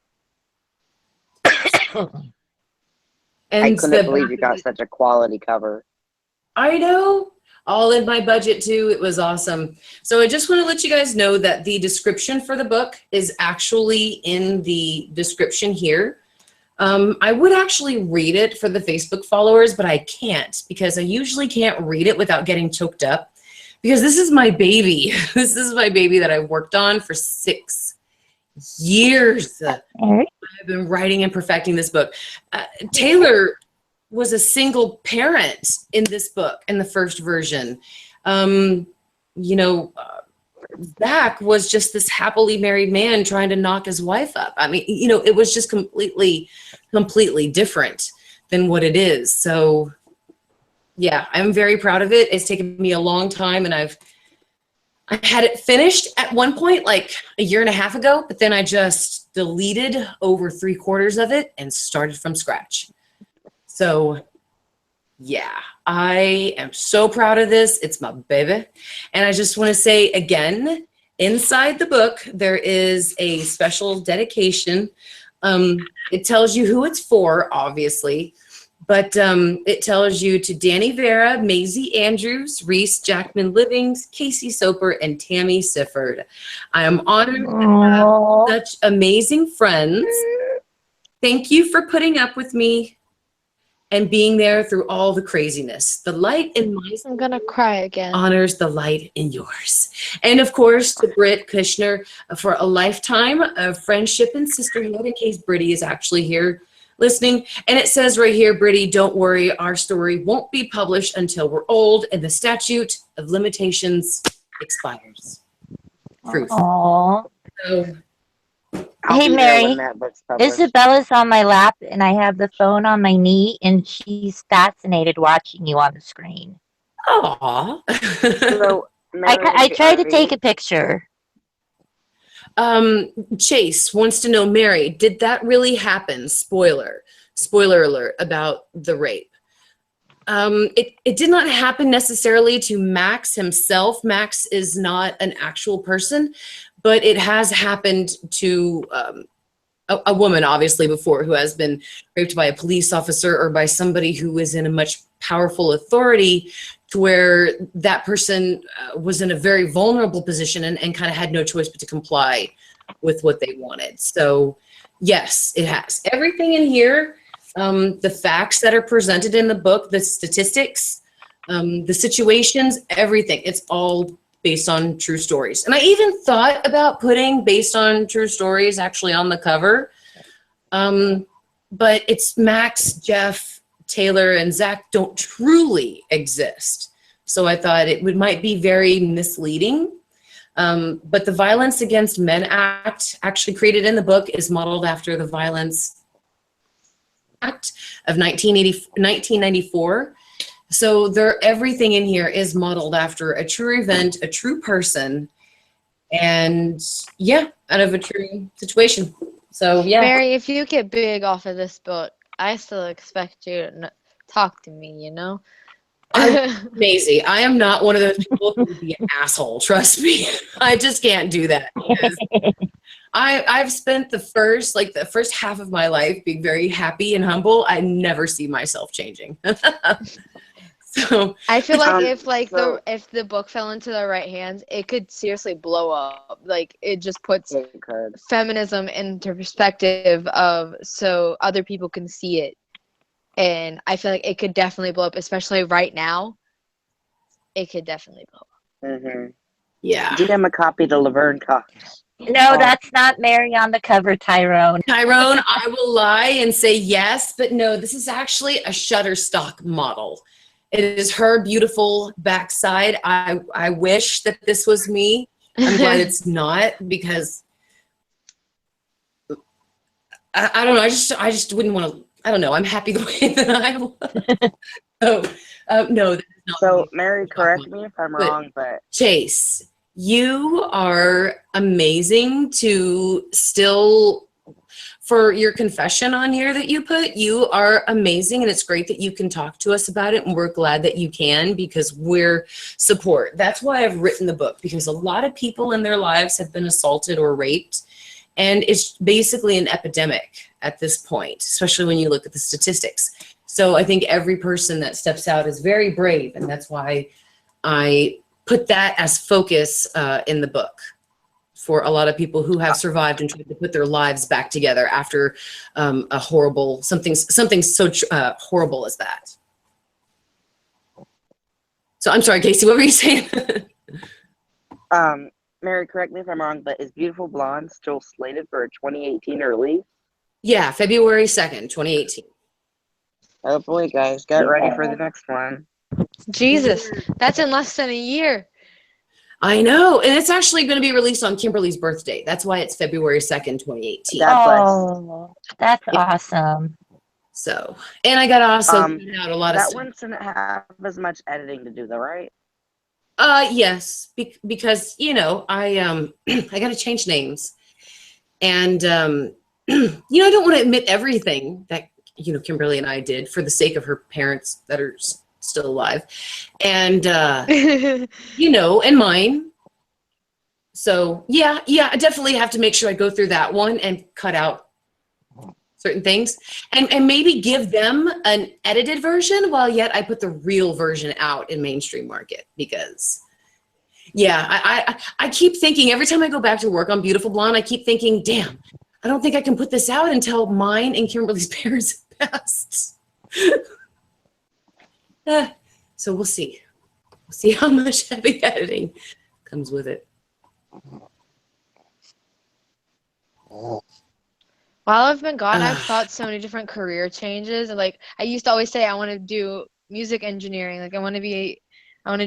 [SPEAKER 1] And
[SPEAKER 5] I couldn't believe you got such a quality cover.
[SPEAKER 1] I know. All in my budget too. It was awesome. So I just want to let you guys know that the description for the book is actually in the description here. I would actually read it for the Facebook followers, but I can't because I usually can't read it without getting choked up because this is my baby. This is my baby that I worked on for 6 years. I've been writing and perfecting this book. Taylor was a single parent in this book, in the first version. Zach was just this happily married man trying to knock his wife up. I mean, it was just completely different than what it is. So yeah, I'm very proud of it. It's taken me a long time, and I had it finished at one point, like a year and a half ago, but then I just deleted over 3/4 of it and started from scratch. So yeah, I am so proud of this. It's my baby. And I just want to say again, inside the book, there is a special dedication. It tells you who it's for, obviously, but it tells you to Danny Vera, Maisie Andrews, Reese Jackman Livings, Casey Soper, and Tammy Sifford. I am honored to have such amazing friends. Thank you for putting up with me and being there through all the craziness. The light in my
[SPEAKER 3] I'm gonna cry again.
[SPEAKER 1] honors the light in yours. And of course, to Britt Kushner for a lifetime of friendship and sisterhood, in case Britty is actually here listening. And it says right here, Britty, don't worry, our story won't be published until we're old and the statute of limitations expires. Proof.
[SPEAKER 6] Aww.
[SPEAKER 1] So,
[SPEAKER 5] I'll
[SPEAKER 6] Hey,
[SPEAKER 5] be there
[SPEAKER 6] Mary,
[SPEAKER 5] when that book's published.
[SPEAKER 6] Isabella's on my lap, and I have the phone on my knee, and she's fascinated watching you on the screen.
[SPEAKER 1] aw.
[SPEAKER 5] So,
[SPEAKER 6] I tried to take a picture.
[SPEAKER 1] Chase wants to know, Mary, did that really happen? Spoiler alert about the rape. It did not happen necessarily to Max himself. Max is not an actual person, but it has happened to a woman, obviously, before, who has been raped by a police officer or by somebody who is in a much powerful authority, to where that person was in a very vulnerable position and kind of had no choice but to comply with what they wanted. So yes, it has. Everything in here, the facts that are presented in the book, the statistics, the situations, everything, it's all based on true stories. And I even thought about putting based on true stories actually on the cover. But it's Max, Jeff, Taylor, and Zach don't truly exist. So I thought it might be very misleading. But the Violence Against Men Act, actually created in the book, is modeled after the Violence Act of 1994. So everything in here is modeled after a true event, a true person, and yeah, out of a true situation. So yeah.
[SPEAKER 3] Mary, if you get big off of this book, I still expect you to talk to me, you know?
[SPEAKER 1] Maisie, I am not one of those people who would be an asshole. Trust me. I just can't do that. I've spent the first half of my life being very happy and humble. I never see myself changing. So
[SPEAKER 3] I feel like
[SPEAKER 5] if
[SPEAKER 3] the book fell into the right hands, it could seriously blow up. Like it just puts
[SPEAKER 5] it could.
[SPEAKER 3] feminism into perspective of so other people can see it. And I feel like it could definitely blow up, especially right now. It could definitely blow up.
[SPEAKER 5] Mm-hmm.
[SPEAKER 1] yeah.
[SPEAKER 5] DM a copy to Laverne Cox.
[SPEAKER 6] No, that's not Mary on the cover, Tyrone.
[SPEAKER 1] Tyrone, I will lie and say yes, but no, this is actually a Shutterstock model. It is her beautiful backside. I wish that this was me. I'm glad it's not, because I don't know. I just wouldn't want to. I don't know. I'm happy the way that I am. So no. That is not
[SPEAKER 5] So,
[SPEAKER 1] me.
[SPEAKER 5] Mary, correct me if I'm wrong, but
[SPEAKER 1] Chase, you are amazing to still, for your confession on here that you put, you are amazing, and it's great that you can talk to us about it, and we're glad that you can, because we're support. That's why I've written the book, because a lot of people in their lives have been assaulted or raped, and it's basically an epidemic at this point, especially when you look at the statistics. So I think every person that steps out is very brave, and that's why I put that as focus in the book for a lot of people who have survived and tried to put their lives back together after a horrible, something so horrible as that. So I'm sorry, Casey, what were you saying?
[SPEAKER 5] Mary, correct me if I'm wrong, but is Beautiful Blonde still slated for a 2018 release?
[SPEAKER 1] Yeah, February 2nd, 2018.
[SPEAKER 5] Oh boy, guys, get ready for the next one.
[SPEAKER 3] Jesus, that's in less than a year.
[SPEAKER 1] I know, and it's actually going to be released on Kimberly's birthday. That's why it's February 2nd, 2018.
[SPEAKER 6] Oh, that's awesome.
[SPEAKER 1] So, and I got to also put out a lot of
[SPEAKER 5] That
[SPEAKER 1] stuff.
[SPEAKER 5] one shouldn't have as much editing to do, though, right?
[SPEAKER 1] Yes, because I I got to change names, and I don't want to admit everything that Kimberly and I did for the sake of her parents that are still alive, and and mine. So yeah, I definitely have to make sure I go through that one and cut out certain things, and maybe give them an edited version while yet I put the real version out in mainstream market, because I keep thinking every time I go back to work on Beautiful Blonde, I keep thinking, damn, I don't think I can put this out until mine and Kimberly's parents have passed. So we'll see. We'll see how much heavy editing comes with it.
[SPEAKER 3] While I've been gone, I've thought so many different career changes. And like I used to always say I want to do music engineering. Like I want to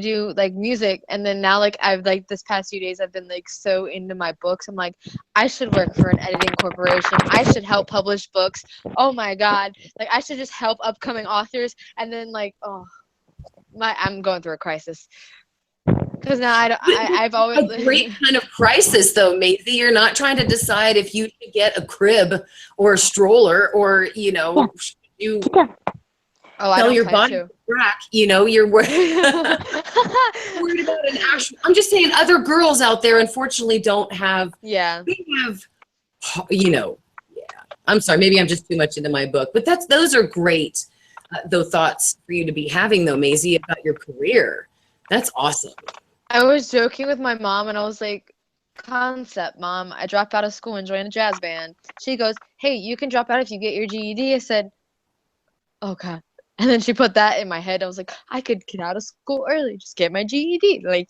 [SPEAKER 3] do like music. And then now I've this past few days I've been so into my books. I'm like, I should work for an editing corporation. I should help publish books. Oh my God. I should just help upcoming authors. And then I'm going through a crisis. Because now I've always
[SPEAKER 1] a great kind of crisis, though, Maisie. You're not trying to decide if you should get a crib or a stroller, or you tell your body to crack. You're worried about an actual. I'm just saying, other girls out there, unfortunately, don't have.
[SPEAKER 3] Yeah.
[SPEAKER 1] They have. Yeah. I'm sorry. Maybe I'm just too much into my book, but those are great. Those thoughts for you to be having, though, Maisie, about your career. That's awesome.
[SPEAKER 3] I was joking with my mom, and I was like, concept, Mom. I dropped out of school and joined a jazz band. She goes, hey, you can drop out if you get your GED. I said, oh, God. And then she put that in my head. I was like, I could get out of school early. Just get my GED.
[SPEAKER 1] But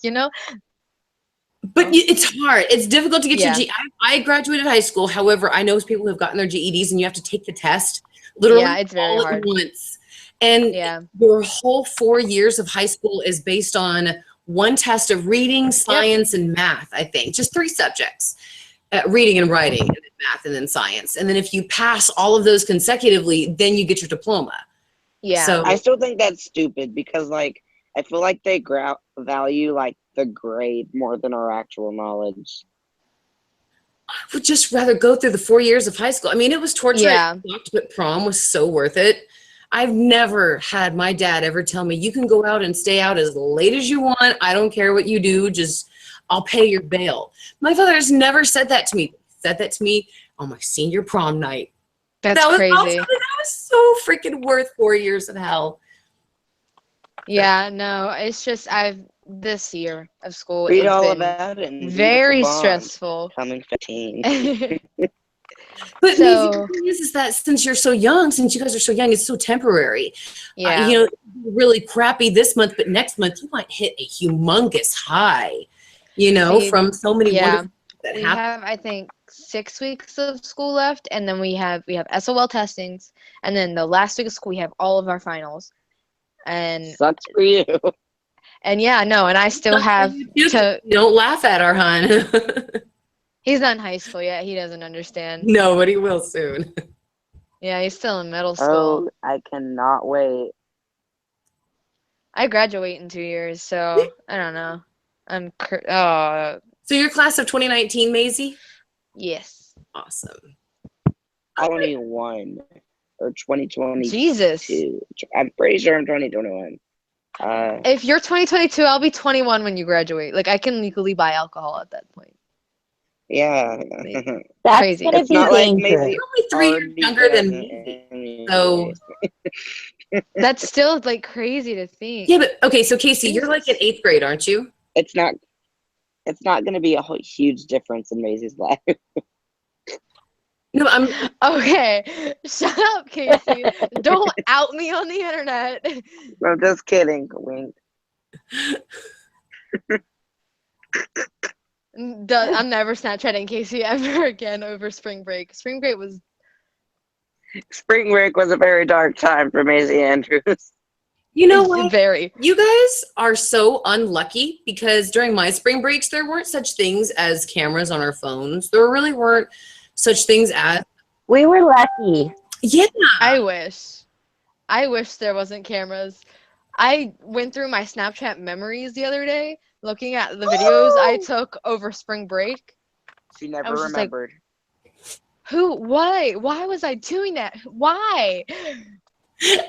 [SPEAKER 1] it's hard. It's difficult to get your GED. I graduated high school. However, I know people who have gotten their GEDs, and you have to take the test literally
[SPEAKER 3] it's very
[SPEAKER 1] all
[SPEAKER 3] hard.
[SPEAKER 1] at once. And your whole 4 years of high school is based on one test of reading, science, and math, I think. Just 3 subjects, reading and writing, and then math, and then science. And then if you pass all of those consecutively, then you get your diploma.
[SPEAKER 3] Yeah.
[SPEAKER 1] So
[SPEAKER 4] I still think that's stupid because, like, I feel like they value, like, the grade more than our actual knowledge.
[SPEAKER 1] I would just rather go through the 4 years of high school. I mean, it was torture.
[SPEAKER 3] Yeah.
[SPEAKER 1] But prom was so worth it. I've never had my dad ever tell me, you can go out and stay out as late as you want. I don't care what you do. Just, I'll pay your bail. My father has never said that to me. He said that to me on my senior prom night.
[SPEAKER 3] That's
[SPEAKER 1] That was
[SPEAKER 3] crazy.
[SPEAKER 1] awesome. That was so freaking worth 4 years of hell.
[SPEAKER 3] Yeah, no, it's just this year of school,
[SPEAKER 4] Read
[SPEAKER 3] it's
[SPEAKER 4] all
[SPEAKER 3] been
[SPEAKER 4] about it in
[SPEAKER 3] very
[SPEAKER 4] Beautiful Bond,
[SPEAKER 3] stressful.
[SPEAKER 4] coming 15.
[SPEAKER 1] But
[SPEAKER 3] So-
[SPEAKER 1] the thing is that since you're so young, since you guys are so young, it's so temporary.
[SPEAKER 3] Yeah.
[SPEAKER 1] You know, really crappy this month, but next month you might hit a humongous high, you know,
[SPEAKER 3] See,
[SPEAKER 1] from so many
[SPEAKER 3] yeah.
[SPEAKER 1] wonderful things that
[SPEAKER 3] We
[SPEAKER 1] happen.
[SPEAKER 3] have, I think, 6 weeks of school left, and then we have SOL testings, and then the last week of school we have all of our finals. And
[SPEAKER 4] Sucks for you.
[SPEAKER 3] yeah, no, and I still have to.
[SPEAKER 1] Don't laugh at our hun.
[SPEAKER 3] He's not in high school yet. He doesn't understand.
[SPEAKER 1] No, but he will soon.
[SPEAKER 3] Yeah, he's still in middle school.
[SPEAKER 4] Oh, I cannot wait.
[SPEAKER 3] I graduate in 2 years, so I don't know.
[SPEAKER 1] So your class of 2019, Maisie?
[SPEAKER 3] Yes.
[SPEAKER 1] Awesome.
[SPEAKER 4] 21 or 2022.
[SPEAKER 3] Jesus.
[SPEAKER 4] I'm pretty sure I'm 2021.
[SPEAKER 3] If you're 2022, I'll be 21 when you graduate. Like, I can legally buy alcohol at that point.
[SPEAKER 4] Yeah.
[SPEAKER 6] That's
[SPEAKER 3] Crazy.
[SPEAKER 6] gonna
[SPEAKER 4] It's
[SPEAKER 6] be
[SPEAKER 4] not like
[SPEAKER 6] dangerous.
[SPEAKER 4] Maisie
[SPEAKER 1] You're only 3 years
[SPEAKER 4] already
[SPEAKER 1] younger than
[SPEAKER 4] does
[SPEAKER 1] me.
[SPEAKER 4] it
[SPEAKER 1] So
[SPEAKER 4] anyways.
[SPEAKER 3] That's still, like, crazy to think.
[SPEAKER 1] yeah, but okay, so Casey, you're like in
[SPEAKER 3] Jesus.
[SPEAKER 1] 8th grade, aren't you?
[SPEAKER 4] It's not going to be a huge difference in Maisie's life.
[SPEAKER 1] No, I'm
[SPEAKER 3] Okay. Shut up, Casey. Don't out me on the internet.
[SPEAKER 4] I'm just kidding. Wink.
[SPEAKER 3] I'm never Snapchatting Casey ever again over spring break. Spring break was
[SPEAKER 4] Spring break was a very dark time for Maisie Andrews.
[SPEAKER 1] you know what?
[SPEAKER 3] very.
[SPEAKER 1] You guys are so unlucky because during my spring breaks, there weren't such things as cameras on our phones. There really weren't such things as,
[SPEAKER 6] We were lucky.
[SPEAKER 1] yeah.
[SPEAKER 3] I wish there wasn't cameras. I went through my Snapchat memories the other day, looking at the videos I took over spring break.
[SPEAKER 4] She
[SPEAKER 3] I
[SPEAKER 4] never
[SPEAKER 3] was just like,
[SPEAKER 4] remembered.
[SPEAKER 3] Why was I doing that? Why?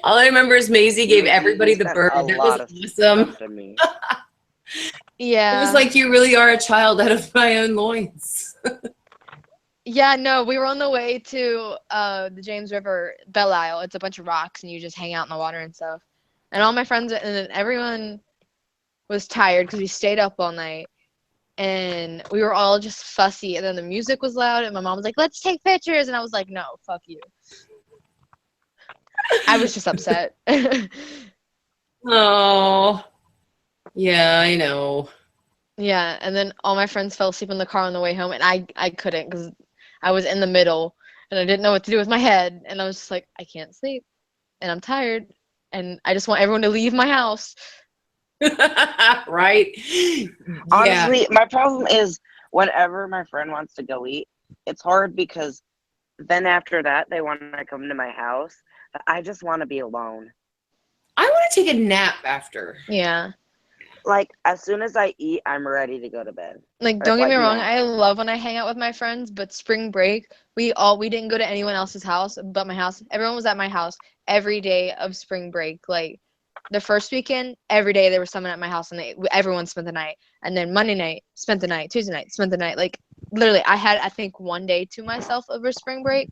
[SPEAKER 1] All I remember is Maisie gave everybody the
[SPEAKER 4] Spent
[SPEAKER 1] bird.
[SPEAKER 4] a
[SPEAKER 1] That
[SPEAKER 4] lot
[SPEAKER 1] was
[SPEAKER 4] of
[SPEAKER 1] awesome.
[SPEAKER 4] stuff to me.
[SPEAKER 3] Yeah.
[SPEAKER 1] It was like you really are a child out of my own loins.
[SPEAKER 3] Yeah, no, we were on the way to the James River Belle Isle. It's a bunch of rocks and you just hang out in the water and stuff. And all my friends and then everyone was tired because we stayed up all night. And we were all just fussy. And then the music was loud and my mom was like, let's take pictures. And I was like, no, fuck you. I was just upset.
[SPEAKER 1] Oh, yeah, I know.
[SPEAKER 3] Yeah, and then all my friends fell asleep in the car on the way home, and I couldn't because I was in the middle, and I didn't know what to do with my head, and I was just like, I can't sleep, and I'm tired, and I just want everyone to leave my house.
[SPEAKER 1] Right? Yeah.
[SPEAKER 4] Honestly, my problem is whenever my friend wants to go eat, it's hard because then after that they want to come to my house. I just want to be alone.
[SPEAKER 1] I want to take a nap after.
[SPEAKER 3] Yeah.
[SPEAKER 4] Like, as soon as I eat, I'm ready to go to bed.
[SPEAKER 3] Like,
[SPEAKER 4] That's
[SPEAKER 3] don't get
[SPEAKER 4] why
[SPEAKER 3] me
[SPEAKER 4] I do
[SPEAKER 3] wrong,
[SPEAKER 4] that.
[SPEAKER 3] I love when I hang out with my friends, but spring break, we didn't go to anyone else's house but my house. Everyone was at my house every day of spring break. Like, the first weekend, every day there was someone at my house, and everyone spent the night. And then Monday night, spent the night. Tuesday night, spent the night. Like, literally, I had, I think, one day to myself over spring break,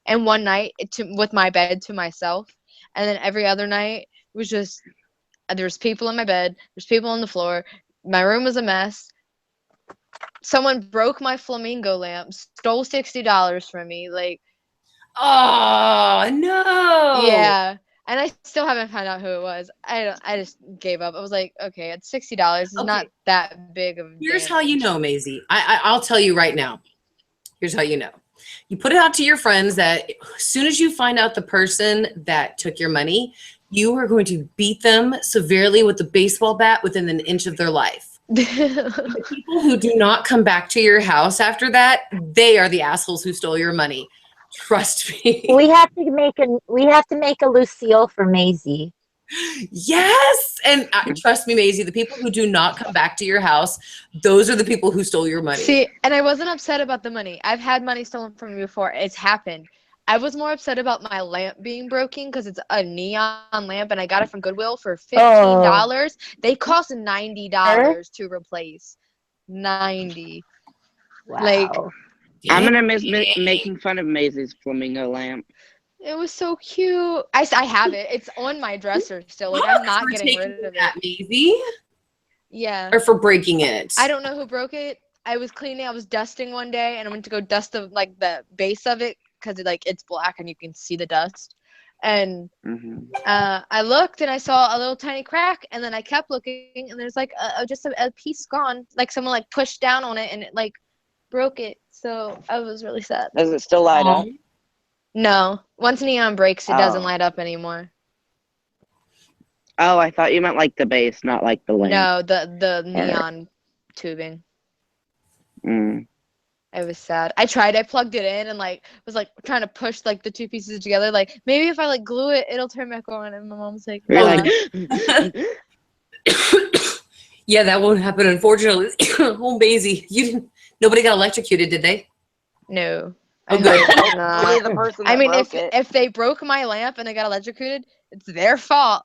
[SPEAKER 3] and one night with my bed to myself. And then every other night was just, there's people in my bed, there's people on the floor. My room was a mess. Someone broke my flamingo lamp, stole $60 from me. Like,
[SPEAKER 1] Oh, no.
[SPEAKER 3] yeah. And I still haven't found out who it was. I just gave up. I was like, okay, it's $60. It's not that big of a
[SPEAKER 1] Here's how you
[SPEAKER 3] damage.
[SPEAKER 1] know, Maisie. I'll tell you right now. Here's how you know. You put it out to your friends that as soon as you find out the person that took your money, you are going to beat them severely with a baseball bat within an inch of their life. The people who do not come back to your house after that, they are the assholes who stole your money. Trust me.
[SPEAKER 6] We have to make a Lucille for Maisie.
[SPEAKER 1] Yes, and trust me, Maisie, the people who do not come back to your house, those are the people who stole your money.
[SPEAKER 3] See, and I wasn't upset about the money. I've had money stolen from me before. It's happened. I was more upset about my lamp being broken because it's a neon lamp, and I got it from Goodwill for $15. They cost $90 to replace. 90.
[SPEAKER 6] Wow.
[SPEAKER 3] Like,
[SPEAKER 4] I'm gonna miss making fun of Maisie's flamingo lamp.
[SPEAKER 3] it was so cute. I have it. It's on my dresser still. Like, I'm not getting rid of
[SPEAKER 1] that,
[SPEAKER 3] it.
[SPEAKER 1] Maisie,
[SPEAKER 3] Yeah.
[SPEAKER 1] or for breaking it.
[SPEAKER 3] I don't know who broke it. I was cleaning. I was dusting one day, and I went to go dust the base of it because it's black and you can see the dust. And I looked and I saw a little tiny crack, and then I kept looking, and there's like just a piece gone. Like someone like pushed down on it and it like broke it. So I was really sad.
[SPEAKER 5] Does it still light up?
[SPEAKER 3] No, once neon breaks, it doesn't light up anymore.
[SPEAKER 4] Oh, I thought you meant like the base, not like the lamp.
[SPEAKER 3] No, the neon tubing.
[SPEAKER 4] Mm.
[SPEAKER 3] It was sad. I tried. I plugged it in and was trying to push the two pieces together. Like maybe if I glue it, it'll turn back on. And my mom's like,
[SPEAKER 4] You're
[SPEAKER 3] "Nah."
[SPEAKER 1] Yeah, that won't happen, unfortunately. Oh, Maisie, nobody got electrocuted, did they?
[SPEAKER 3] No.
[SPEAKER 1] Oh,
[SPEAKER 3] I
[SPEAKER 1] good.
[SPEAKER 3] hope
[SPEAKER 5] Only
[SPEAKER 3] not.
[SPEAKER 5] the person
[SPEAKER 3] I
[SPEAKER 5] that
[SPEAKER 3] mean,
[SPEAKER 5] broke it.
[SPEAKER 3] if they broke my lamp and they got electrocuted, it's their fault.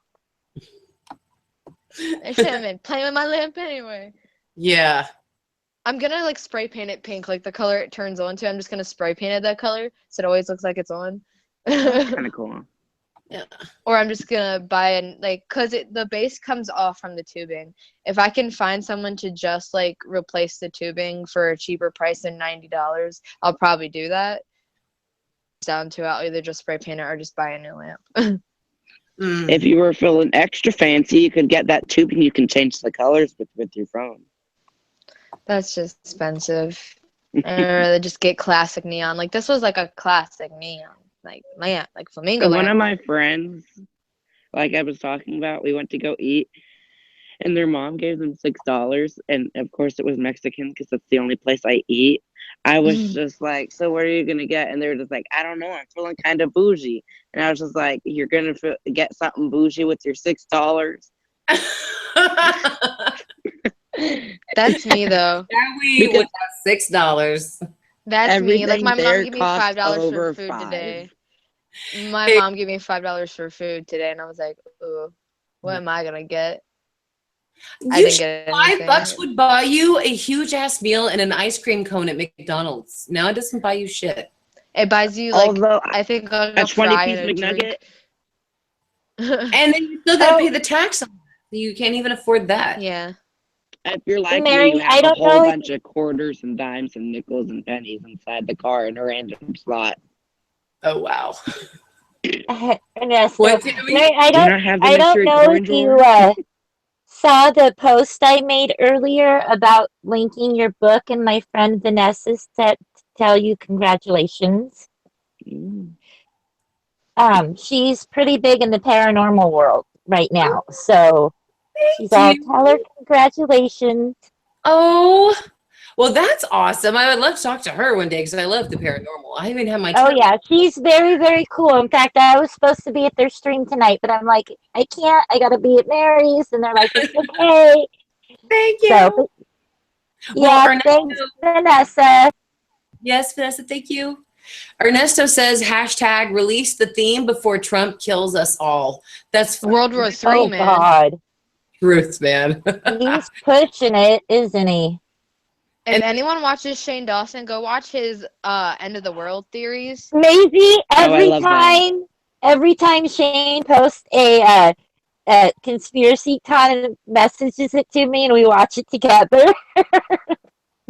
[SPEAKER 3] They shouldn't have been playing with my lamp anyway.
[SPEAKER 1] Yeah.
[SPEAKER 3] I'm gonna spray paint it pink, like the color it turns on to. I'm just gonna spray paint it that color so it always looks like it's on.
[SPEAKER 4] Kind of cool.
[SPEAKER 1] Yeah.
[SPEAKER 3] Or I'm just gonna buy cause the base comes off from the tubing. If I can find someone to just replace the tubing for a cheaper price than $90, I'll probably do that. It's down to I'll either just spray paint it or just buy a new lamp.
[SPEAKER 4] If you were feeling extra fancy, you could get that tube and you can change the colors with your phone.
[SPEAKER 3] That's just expensive. I'd rather just get classic neon. This was a classic neon. Lamp, flamingo
[SPEAKER 4] So
[SPEAKER 3] lamp.
[SPEAKER 4] one of my friends, like I was talking about, we went to go eat, and their mom gave them $6, and of course it was Mexican because that's the only place I eat. I was just like, so what are you gonna get? And they were just like, I don't know, I'm feeling kind of bougie. And I was just like, you're gonna get something bougie with your $6?
[SPEAKER 3] That's me though.
[SPEAKER 1] We would have $6.
[SPEAKER 3] That's me. My mom
[SPEAKER 4] there
[SPEAKER 3] gave me
[SPEAKER 4] costs
[SPEAKER 3] $5 for
[SPEAKER 4] over
[SPEAKER 3] food
[SPEAKER 4] $5.
[SPEAKER 3] today. My mom gave me $5 for food today, and I was like, ooh, what am I gonna get? I didn't get anything.
[SPEAKER 1] $5 would buy you a huge ass meal and an ice cream cone at McDonald's. Now it doesn't buy you shit.
[SPEAKER 3] It buys you
[SPEAKER 4] Although
[SPEAKER 3] I think a
[SPEAKER 4] a
[SPEAKER 3] fry
[SPEAKER 4] 20-piece
[SPEAKER 3] and a
[SPEAKER 4] McNugget.
[SPEAKER 3] drink.
[SPEAKER 1] And then you still gotta pay the tax on it. You can't even afford that.
[SPEAKER 3] Yeah.
[SPEAKER 4] If you're like
[SPEAKER 6] Mary,
[SPEAKER 4] me, you
[SPEAKER 6] I
[SPEAKER 4] have a
[SPEAKER 6] don't
[SPEAKER 4] whole
[SPEAKER 6] know if-
[SPEAKER 4] bunch of quarters and dimes and nickels and pennies inside the car in a random slot.
[SPEAKER 1] Oh wow.
[SPEAKER 6] Ernesto,
[SPEAKER 1] What, Tammy?
[SPEAKER 6] Mary, I
[SPEAKER 4] Do you not have the
[SPEAKER 6] don't
[SPEAKER 4] mystery
[SPEAKER 6] know
[SPEAKER 4] coin
[SPEAKER 6] if you
[SPEAKER 4] drawer?
[SPEAKER 6] saw the post I made earlier about linking your book, and my friend Vanessa said to tell you congratulations.
[SPEAKER 4] Mm.
[SPEAKER 6] She's pretty big in the paranormal world right now, so she's all tell her congratulations.
[SPEAKER 1] Oh, well, that's awesome. I would love to talk to her one day because I love the paranormal. I even have my.
[SPEAKER 6] Oh yeah, she's very, very cool. In fact, I was supposed to be at their stream tonight, but I'm like, I can't. I gotta be at Mary's, and they're like, it's okay.
[SPEAKER 1] Thank you.
[SPEAKER 6] So, but,
[SPEAKER 1] Well,
[SPEAKER 6] yeah, thanks, Vanessa.
[SPEAKER 1] Yes, Vanessa, thank you. Ernesto says hashtag release the theme before Trump kills us all. That's
[SPEAKER 3] World War III,
[SPEAKER 6] Oh
[SPEAKER 3] man.
[SPEAKER 6] God,
[SPEAKER 1] truth, man.
[SPEAKER 6] he's pushing it, isn't he?
[SPEAKER 3] If anyone watches Shane Dawson, go watch his End of the World theories.
[SPEAKER 6] Maybe
[SPEAKER 4] love that.
[SPEAKER 6] every time Shane posts a conspiracy con messages it to me, and we watch it together.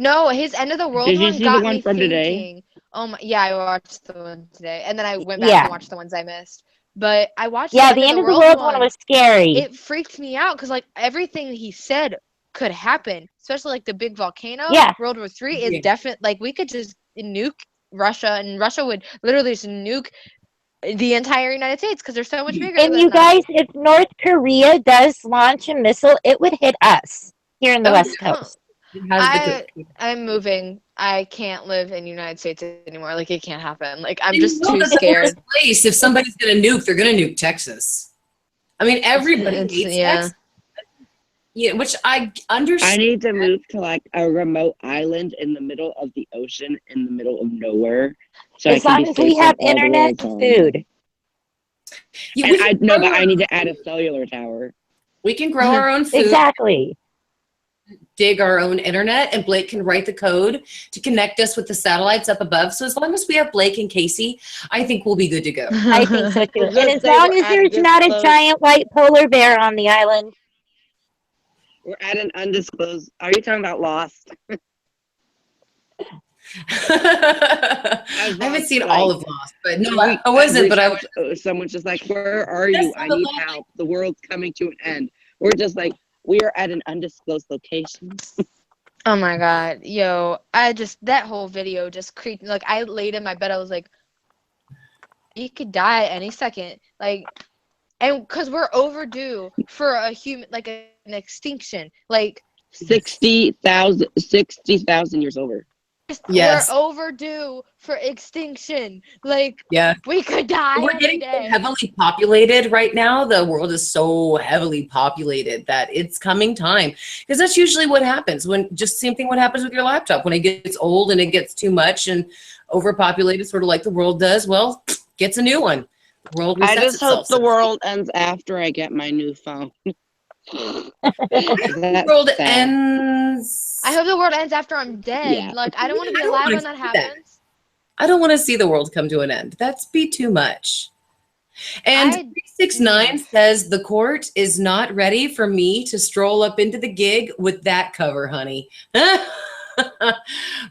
[SPEAKER 3] No, his End of the World
[SPEAKER 4] Did you
[SPEAKER 3] one
[SPEAKER 4] see
[SPEAKER 3] got
[SPEAKER 4] the one
[SPEAKER 3] me
[SPEAKER 4] from
[SPEAKER 3] thinking.
[SPEAKER 4] today?
[SPEAKER 3] Yeah, I watched the one today, and then I went back
[SPEAKER 6] Yeah.
[SPEAKER 3] and watched the ones I missed. But I watched
[SPEAKER 6] Yeah,
[SPEAKER 3] the
[SPEAKER 6] the end of the world one was scary.
[SPEAKER 3] It freaked me out because everything he said could happen, especially the big volcano.
[SPEAKER 6] Yeah.
[SPEAKER 3] World War III is
[SPEAKER 1] Yeah.
[SPEAKER 3] definitely we could just nuke Russia, and Russia would literally just nuke the entire United States because they're so much bigger.
[SPEAKER 6] And
[SPEAKER 3] than
[SPEAKER 6] you
[SPEAKER 3] us.
[SPEAKER 6] guys, if North Korea does launch a missile, it would hit us here in the
[SPEAKER 1] Oh,
[SPEAKER 6] West
[SPEAKER 1] yeah.
[SPEAKER 6] Coast.
[SPEAKER 1] It has the
[SPEAKER 3] I'm moving. I can't live in the United States anymore. Like, it can't happen. Like, I'm
[SPEAKER 1] You
[SPEAKER 3] just
[SPEAKER 1] know
[SPEAKER 3] too
[SPEAKER 1] that's the
[SPEAKER 3] scared.
[SPEAKER 1] worst place. If somebody's gonna nuke, they're gonna nuke Texas. I mean, everybody hates Texas. Yeah, which I
[SPEAKER 4] I
[SPEAKER 1] understand.
[SPEAKER 4] need to move to like a remote island in the middle of the ocean, in the middle of nowhere, so
[SPEAKER 6] As
[SPEAKER 4] I can
[SPEAKER 6] long
[SPEAKER 4] be
[SPEAKER 6] as we
[SPEAKER 4] safe
[SPEAKER 6] have
[SPEAKER 4] from all the war
[SPEAKER 6] internet and food.
[SPEAKER 1] Yeah,
[SPEAKER 4] And
[SPEAKER 1] we
[SPEAKER 4] I
[SPEAKER 1] can
[SPEAKER 4] no,
[SPEAKER 1] grow
[SPEAKER 4] but
[SPEAKER 1] our
[SPEAKER 4] I need
[SPEAKER 1] own
[SPEAKER 4] to add a
[SPEAKER 1] food.
[SPEAKER 4] cellular tower.
[SPEAKER 1] We can grow our own food,
[SPEAKER 6] Exactly.
[SPEAKER 1] dig our own internet, and Blake can write the code to connect us with the satellites up above. So as long as we have Blake and Casey, I think we'll be good to go.
[SPEAKER 6] I think so too.
[SPEAKER 4] We'll
[SPEAKER 6] And
[SPEAKER 4] just
[SPEAKER 6] as
[SPEAKER 4] say
[SPEAKER 6] long
[SPEAKER 4] we're
[SPEAKER 6] as
[SPEAKER 4] at
[SPEAKER 6] there's
[SPEAKER 4] this
[SPEAKER 6] not a
[SPEAKER 4] close.
[SPEAKER 6] giant white polar bear on the island.
[SPEAKER 4] We're at an undisclosed. Are you talking about Lost?
[SPEAKER 1] I haven't seen all of Lost, but no, I wasn't. But I was.
[SPEAKER 4] Someone's just like, "Where are
[SPEAKER 1] Yes,
[SPEAKER 4] you? I need help. The world's coming to an end." We're just like, we are at an undisclosed location.
[SPEAKER 3] Oh my god, yo, that whole video just creeped me. Like, I laid in my bed, I was like, you could die at any second. Like, and because we're overdue for a human, like an extinction. Like,
[SPEAKER 4] 60,000 years over.
[SPEAKER 1] Yes.
[SPEAKER 3] we're overdue for extinction. Like,
[SPEAKER 1] Yeah.
[SPEAKER 3] we could die
[SPEAKER 1] We're
[SPEAKER 3] any
[SPEAKER 1] getting so
[SPEAKER 3] day.
[SPEAKER 1] heavily populated right now. The world is so heavily populated that it's coming time. Because that's usually what happens when just same thing what happens with your laptop. When it gets old and it gets too much and overpopulated, sort of like the world does, well, gets a new one. The world resets
[SPEAKER 4] I just hope
[SPEAKER 1] itself.
[SPEAKER 4] the world ends after I get my new phone.
[SPEAKER 1] The world ends.
[SPEAKER 3] I hope the world ends after I'm dead.
[SPEAKER 4] Yeah.
[SPEAKER 3] Like, I don't want to be
[SPEAKER 1] I don't
[SPEAKER 3] alive
[SPEAKER 1] wanna
[SPEAKER 3] when that
[SPEAKER 1] see that.
[SPEAKER 3] happens.
[SPEAKER 1] I don't want to see the world come to an end. That's be too much. And 369 says the court is not ready for me to stroll up into the gig with that cover, honey.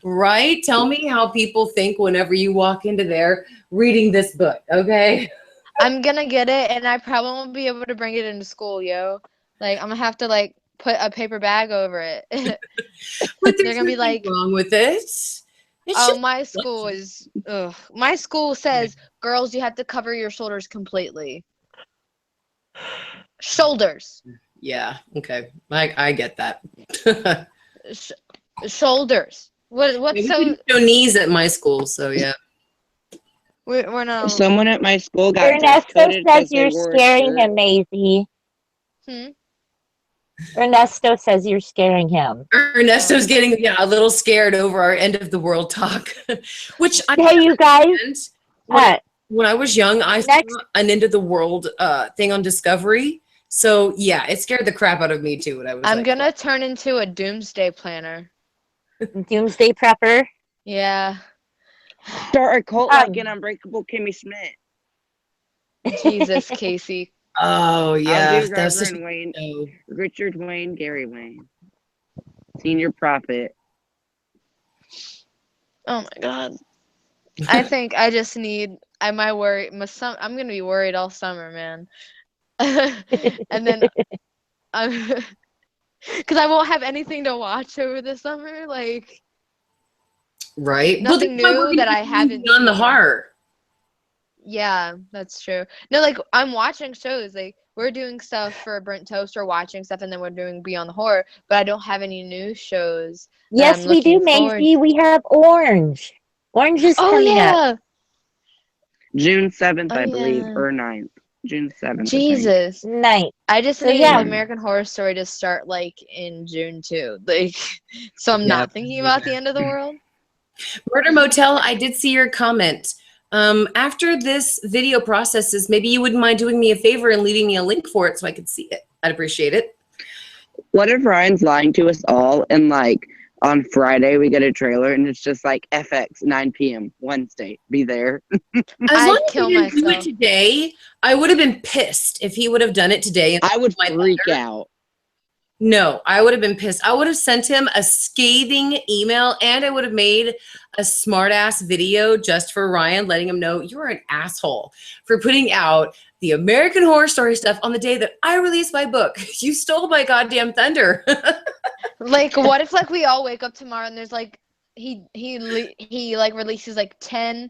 [SPEAKER 1] Right? Tell me how people think whenever you walk into there reading this book, okay?
[SPEAKER 3] I'm gonna get it, and I probably won't be able to bring it into school, yo. Like, I'm gonna have to, like, put a paper bag over it.
[SPEAKER 1] But
[SPEAKER 3] They're
[SPEAKER 1] there's
[SPEAKER 3] gonna be
[SPEAKER 1] nothing
[SPEAKER 3] like,
[SPEAKER 1] wrong with it. It's
[SPEAKER 3] oh,
[SPEAKER 1] just
[SPEAKER 3] my school is, ugh. My school says, girls, you have to cover your shoulders completely. Shoulders.
[SPEAKER 1] yeah, okay. I get that.
[SPEAKER 3] Shoulders. What's
[SPEAKER 1] We
[SPEAKER 3] so,
[SPEAKER 1] couldn't show knees at my school, so yeah.
[SPEAKER 3] we're not,
[SPEAKER 4] Someone at my school got dress
[SPEAKER 6] Ernesto
[SPEAKER 4] coded
[SPEAKER 6] says
[SPEAKER 4] because they
[SPEAKER 6] you're
[SPEAKER 4] wore a
[SPEAKER 6] scaring
[SPEAKER 4] shirt.
[SPEAKER 6] him, Maisie.
[SPEAKER 3] hmm?
[SPEAKER 6] Ernesto says you're scaring him.
[SPEAKER 1] Ernesto's getting a little scared over our end of the world talk, which I
[SPEAKER 6] Hey, you guys.
[SPEAKER 1] when I was young, I saw an end of the world thing on Discovery. So yeah, it scared the crap out of me too. When I was
[SPEAKER 3] I'm
[SPEAKER 1] like,
[SPEAKER 3] gonna turn into a doomsday planner.
[SPEAKER 6] Doomsday prepper.
[SPEAKER 3] Yeah.
[SPEAKER 4] Start a cult like an Unbreakable Kimmy Schmidt.
[SPEAKER 3] Jesus, Casey.
[SPEAKER 1] oh
[SPEAKER 4] I'll
[SPEAKER 1] yeah,
[SPEAKER 4] do
[SPEAKER 1] that's such
[SPEAKER 4] Reverend Wayne,
[SPEAKER 1] no.
[SPEAKER 4] Richard Wayne, Gary Wayne, Senior Prophet.
[SPEAKER 3] Oh my god. I think I just need. I'm gonna be worried all summer, man. And then, because I won't have anything to watch over the summer. Like,
[SPEAKER 1] Right.
[SPEAKER 3] nothing new that I haven't
[SPEAKER 1] on the
[SPEAKER 3] seen.
[SPEAKER 1] horror.
[SPEAKER 3] Yeah, that's true. No, like, I'm watching shows. Like, we're doing stuff for Brent Toast. We're watching stuff, and then we're doing Beyond the Horror. But I don't have any new shows.
[SPEAKER 6] Yes, we do, Maisie. We have Orange. Orange is coming up.
[SPEAKER 4] June 7th,
[SPEAKER 3] Oh,
[SPEAKER 4] I believe,
[SPEAKER 3] yeah.
[SPEAKER 4] or 9th. June 7th.
[SPEAKER 3] Jesus.
[SPEAKER 6] Night.
[SPEAKER 3] I just
[SPEAKER 6] So,
[SPEAKER 3] need
[SPEAKER 6] yeah.
[SPEAKER 3] American Horror Story to start, like, in June too. Like, so I'm not thinking about the end of the world.
[SPEAKER 1] Murder Motel, I did see your comment. After this video processes, maybe you wouldn't mind doing me a favor and leaving me a link for it so I could see it. I'd appreciate it.
[SPEAKER 4] What if Ryan's lying to us all and like on Friday we get a trailer and it's just like FX 9 p.m. Wednesday, be there.
[SPEAKER 1] As long as he didn't do it today, I would have been pissed if he would have done it today. And
[SPEAKER 4] I would freak out.
[SPEAKER 1] No, I would have been pissed. I would have sent him a scathing email and I would have made a smart ass video just for Ryan, letting him know you're an asshole for putting out the American Horror Story stuff on the day that I released my book. You stole my goddamn thunder.
[SPEAKER 3] Like, what if, like, we all wake up tomorrow and there's like he like releases like 10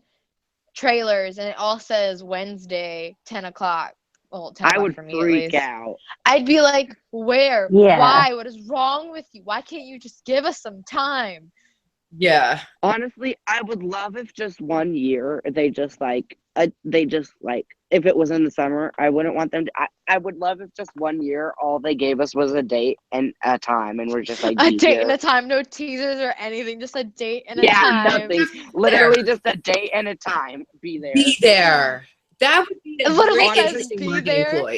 [SPEAKER 3] trailers and it all says Wednesday 10 o'clock. Well, 10
[SPEAKER 4] I
[SPEAKER 3] o'clock
[SPEAKER 4] would
[SPEAKER 3] for me at
[SPEAKER 4] freak
[SPEAKER 3] least.
[SPEAKER 4] out.
[SPEAKER 3] I'd be like, where?
[SPEAKER 6] Yeah.
[SPEAKER 3] Why? What is wrong with you? Why can't you just give us some time?
[SPEAKER 1] Yeah.
[SPEAKER 4] Honestly, I would love if just 1 year they just like if it was in the summer, I wouldn't want them to. I would love if just 1 year all they gave us was a date and a time, and we're just like
[SPEAKER 3] A
[SPEAKER 4] be
[SPEAKER 3] date
[SPEAKER 4] here.
[SPEAKER 3] and a time, no teasers or anything, just a date and a
[SPEAKER 4] Yeah,
[SPEAKER 3] time.
[SPEAKER 4] nothing. Literally just a date and a time. Be there.
[SPEAKER 1] Be there. That would be a
[SPEAKER 3] It literally
[SPEAKER 1] very
[SPEAKER 3] says
[SPEAKER 1] interesting
[SPEAKER 3] be
[SPEAKER 1] marketing
[SPEAKER 3] there.
[SPEAKER 1] ploy.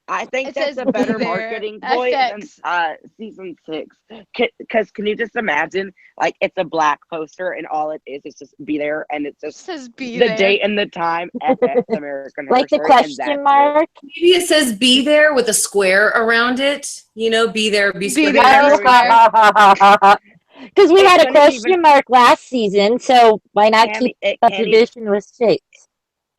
[SPEAKER 4] I think
[SPEAKER 3] It
[SPEAKER 4] that's
[SPEAKER 3] says
[SPEAKER 4] a better
[SPEAKER 3] be there,
[SPEAKER 4] marketing ploy than
[SPEAKER 3] FX.
[SPEAKER 4] season 6. Because can you just imagine, like, it's a black poster and all it is just be there, and it's
[SPEAKER 3] It
[SPEAKER 4] just
[SPEAKER 3] says be
[SPEAKER 4] the
[SPEAKER 3] there.
[SPEAKER 4] date and the time, FX American Horror
[SPEAKER 6] Like the
[SPEAKER 4] Story, and that's
[SPEAKER 6] question
[SPEAKER 4] it.
[SPEAKER 6] mark.
[SPEAKER 1] Maybe it says be there with a square around it. You know, be there, be
[SPEAKER 3] Be
[SPEAKER 1] square.
[SPEAKER 3] there,
[SPEAKER 6] Oh,
[SPEAKER 3] be square.
[SPEAKER 6] because we
[SPEAKER 4] It
[SPEAKER 6] had a
[SPEAKER 4] couldn't
[SPEAKER 6] question
[SPEAKER 4] even.
[SPEAKER 6] mark last season, so why not
[SPEAKER 4] Tammy,
[SPEAKER 6] keep
[SPEAKER 4] it
[SPEAKER 6] the
[SPEAKER 4] can't even.
[SPEAKER 6] tradition with shapes?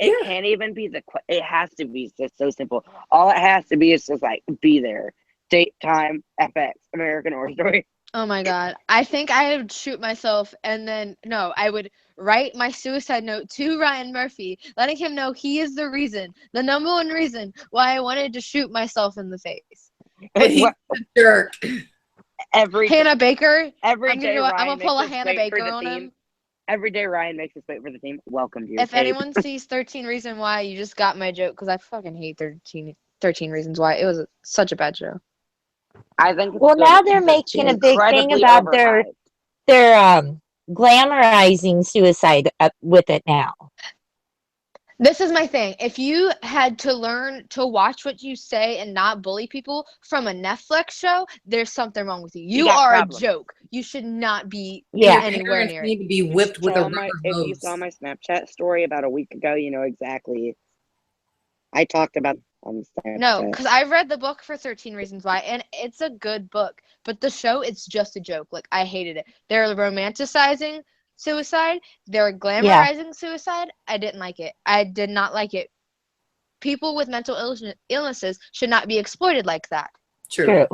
[SPEAKER 4] It
[SPEAKER 1] Yeah.
[SPEAKER 4] can't even be it has to be just so simple. All it has to be is just like be there, date, time, FX American Horror Story.
[SPEAKER 3] Oh my god. I think I would shoot myself and then no, I would write my suicide note to Ryan Murphy, letting him know he is the reason, the number one reason why I wanted to shoot myself in the face.
[SPEAKER 1] But he's
[SPEAKER 4] What-
[SPEAKER 1] a jerk.
[SPEAKER 4] every
[SPEAKER 3] Hannah Baker.
[SPEAKER 4] every
[SPEAKER 3] I'm
[SPEAKER 4] day
[SPEAKER 3] gonna
[SPEAKER 4] Ryan
[SPEAKER 3] pull a
[SPEAKER 4] makes us
[SPEAKER 3] Hannah
[SPEAKER 4] wait for
[SPEAKER 3] Baker
[SPEAKER 4] the
[SPEAKER 3] on
[SPEAKER 4] theme.
[SPEAKER 3] him.
[SPEAKER 4] Every day Ryan makes us wait for the theme. Welcome to your
[SPEAKER 3] If
[SPEAKER 4] tape.
[SPEAKER 3] anyone sees 13 Reasons Why, you just got my joke because I fucking hate 13 Reasons Why. It was such a bad show.
[SPEAKER 4] I think it's
[SPEAKER 6] Well,
[SPEAKER 4] good.
[SPEAKER 6] now they're
[SPEAKER 4] It's
[SPEAKER 6] making a big thing
[SPEAKER 4] incredibly
[SPEAKER 6] about their
[SPEAKER 4] overhyped.
[SPEAKER 6] glamorizing suicide with it now.
[SPEAKER 3] This is my thing. If you had to learn to watch what you say and not bully people from a Netflix show, there's something wrong with you. You
[SPEAKER 4] got
[SPEAKER 3] are
[SPEAKER 4] problems.
[SPEAKER 3] a joke. You should not be
[SPEAKER 6] Yeah.
[SPEAKER 3] anywhere
[SPEAKER 1] Parents
[SPEAKER 3] near it.
[SPEAKER 1] need to be whipped with a
[SPEAKER 4] Saw
[SPEAKER 1] rubber
[SPEAKER 4] if you
[SPEAKER 1] hose.
[SPEAKER 4] saw my Snapchat story about a week ago, you know exactly. I talked about on Snapchat.
[SPEAKER 3] No, because I've read the book for 13 Reasons Why, and it's a good book. But the show, it's just a joke. Like, I hated it. They're romanticizing suicide. They're glamorizing suicide. I didn't like it. I did not like it. People with mental illnesses should not be exploited like that.
[SPEAKER 1] True.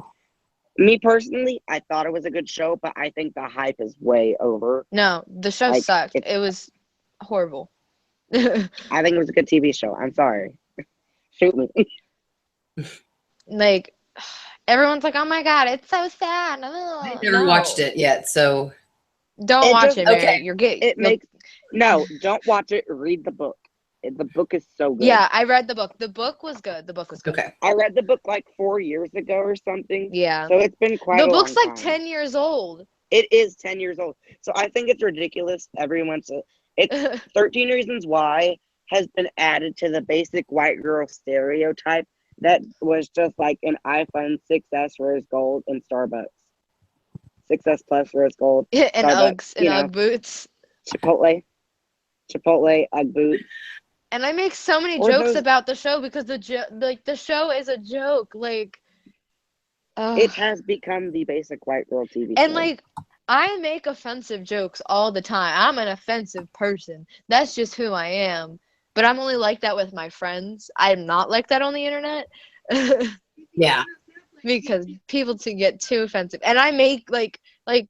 [SPEAKER 4] Me personally, I thought it was a good show, but I think the hype is way over.
[SPEAKER 3] No, the show
[SPEAKER 4] Like,
[SPEAKER 3] sucked. It was horrible.
[SPEAKER 4] I think it was a good TV show. I'm sorry. Shoot me.
[SPEAKER 3] Like, everyone's like, oh my god, it's so sad.
[SPEAKER 1] I never watched it yet, so
[SPEAKER 3] Don't watch it, Mary.
[SPEAKER 1] okay.
[SPEAKER 3] You're gay.
[SPEAKER 4] It makes no. Don't watch it. Read the book. The book is so good.
[SPEAKER 3] Yeah, I read the book. The book was good. The book was good.
[SPEAKER 1] okay.
[SPEAKER 4] I read the book like 4 years ago or something.
[SPEAKER 3] Yeah.
[SPEAKER 4] So it's been quite
[SPEAKER 3] The
[SPEAKER 4] a long
[SPEAKER 3] book's like
[SPEAKER 4] time.
[SPEAKER 3] 10 years old.
[SPEAKER 4] It is 10 years old. So I think it's ridiculous. It's 13 Reasons Why has been added to the basic white girl stereotype that was just like an iPhone 6S rose gold in Starbucks. 6S plus rose gold.
[SPEAKER 3] and
[SPEAKER 4] Starbucks,
[SPEAKER 3] Uggs and Ugg boots.
[SPEAKER 4] Chipotle, Ugg boots.
[SPEAKER 3] And I make so many
[SPEAKER 4] Or
[SPEAKER 3] jokes
[SPEAKER 4] those-
[SPEAKER 3] about the show because the show is a joke. Like,
[SPEAKER 4] It has become the basic white girl TV
[SPEAKER 3] and
[SPEAKER 4] show.
[SPEAKER 3] like, I make offensive jokes all the time. I'm an offensive person. That's just who I am. But I'm only like that with my friends. I'm not like that on the internet.
[SPEAKER 1] Yeah.
[SPEAKER 3] Because people to get too offensive. And I make like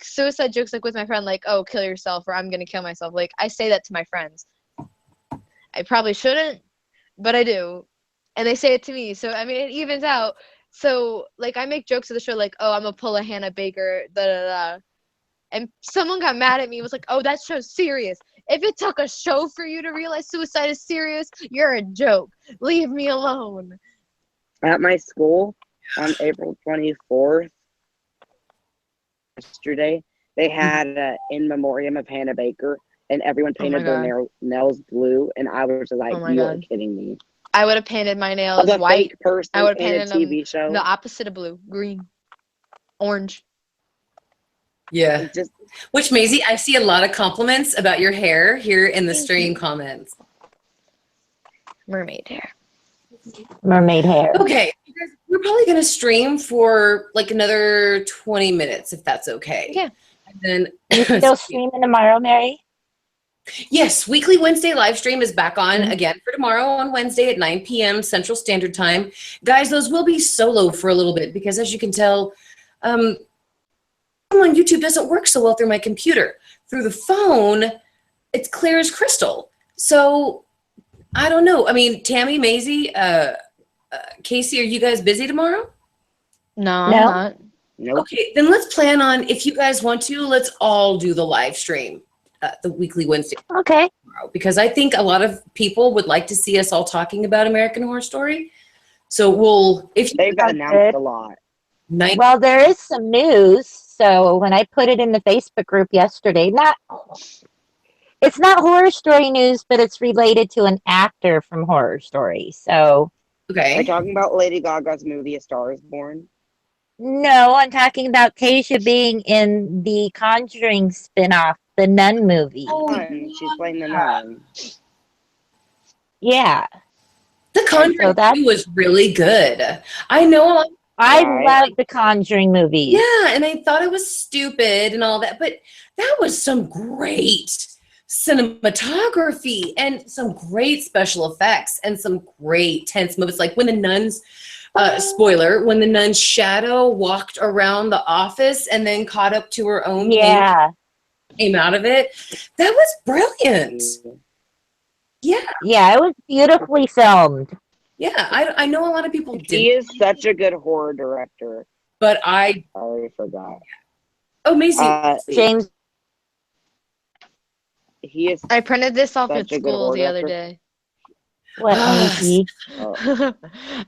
[SPEAKER 3] suicide jokes like with my friend, like, oh, kill yourself or I'm gonna kill myself. Like, I say that to my friends. I probably shouldn't, but I do. And they say it to me. So I mean it evens out. So like I make jokes of the show like, oh, I'm gonna pull a Hannah Baker, da da da. And someone got mad at me, was like, oh, that show's serious. If it took a show for you to realize suicide is serious, you're a joke. Leave me alone.
[SPEAKER 4] At my school on April 24th, yesterday, they had an in memoriam of Hannah Baker, and everyone painted their nails blue, and I was just like,
[SPEAKER 3] Oh my
[SPEAKER 4] you are
[SPEAKER 3] God.
[SPEAKER 4] kidding me.
[SPEAKER 3] I would have painted my nails
[SPEAKER 4] Of a
[SPEAKER 3] white.
[SPEAKER 4] fake person
[SPEAKER 3] I would have
[SPEAKER 4] in a
[SPEAKER 3] painted them
[SPEAKER 4] TV show.
[SPEAKER 3] the opposite of blue, green, orange.
[SPEAKER 1] Yeah.
[SPEAKER 4] It's just
[SPEAKER 1] Which, Maisie, I see a lot of compliments about your hair here in the
[SPEAKER 3] Thank
[SPEAKER 1] stream
[SPEAKER 3] you.
[SPEAKER 1] comments.
[SPEAKER 3] Mermaid hair.
[SPEAKER 6] Mermaid hair.
[SPEAKER 1] Okay. you guys, we're probably going to stream for like another 20 minutes, if that's okay.
[SPEAKER 3] Yeah.
[SPEAKER 1] And then,
[SPEAKER 6] You still streaming tomorrow, Mary?
[SPEAKER 1] yes, weekly Wednesday live stream is back on again for tomorrow on Wednesday at 9 p.m. Central Standard Time. Guys, those will be solo for a little bit because, as you can tell, on YouTube doesn't work so well through my computer. Through the phone, it's clear as crystal. So I don't know. I mean, Tammy, Maisie, Casey, are you guys busy tomorrow?
[SPEAKER 3] No,
[SPEAKER 6] No.
[SPEAKER 3] I'm not.
[SPEAKER 4] Nope.
[SPEAKER 1] Okay, then let's plan on, if you guys want to, let's all do the live stream, the weekly Wednesday
[SPEAKER 6] Okay.
[SPEAKER 1] tomorrow, because I think a lot of people would like to see us all talking about American Horror Story. So we'll, if you
[SPEAKER 4] They've
[SPEAKER 6] Sounds
[SPEAKER 4] announced
[SPEAKER 6] good.
[SPEAKER 4] a lot.
[SPEAKER 6] Well, there is some news. So when I put it in the Facebook group yesterday, it's not Horror Story news, but it's related to an actor from Horror Story. So
[SPEAKER 4] Are you
[SPEAKER 1] Okay.
[SPEAKER 4] talking about Lady Gaga's movie A Star is Born?
[SPEAKER 6] no, I'm talking about Tasia being in the Conjuring spinoff, the Nun movie.
[SPEAKER 4] She's playing the nun.
[SPEAKER 6] Yeah.
[SPEAKER 1] The Conjuring
[SPEAKER 6] that's-
[SPEAKER 1] 2 was really good. I know a lot.
[SPEAKER 6] I
[SPEAKER 4] Right.
[SPEAKER 6] love the Conjuring movies.
[SPEAKER 1] Yeah, and I thought it was stupid and all that, but that was some great cinematography and some great special effects and some great tense moments. Like when the nuns, spoiler, when the nun's shadow walked around the office and then caught up to her own
[SPEAKER 6] Yeah.
[SPEAKER 1] came out of it. That was brilliant. Yeah,
[SPEAKER 6] Yeah, it was beautifully filmed.
[SPEAKER 1] yeah. I know a lot of people
[SPEAKER 4] He
[SPEAKER 1] did,
[SPEAKER 4] is such a good horror director.
[SPEAKER 1] but I
[SPEAKER 4] I forgot.
[SPEAKER 1] amazing.
[SPEAKER 6] James,
[SPEAKER 4] He is.
[SPEAKER 3] I printed this off
[SPEAKER 4] Such
[SPEAKER 3] at
[SPEAKER 4] a good
[SPEAKER 3] school
[SPEAKER 4] horror
[SPEAKER 3] the other
[SPEAKER 4] director.
[SPEAKER 3] day.
[SPEAKER 6] what, Maisie?
[SPEAKER 4] Oh,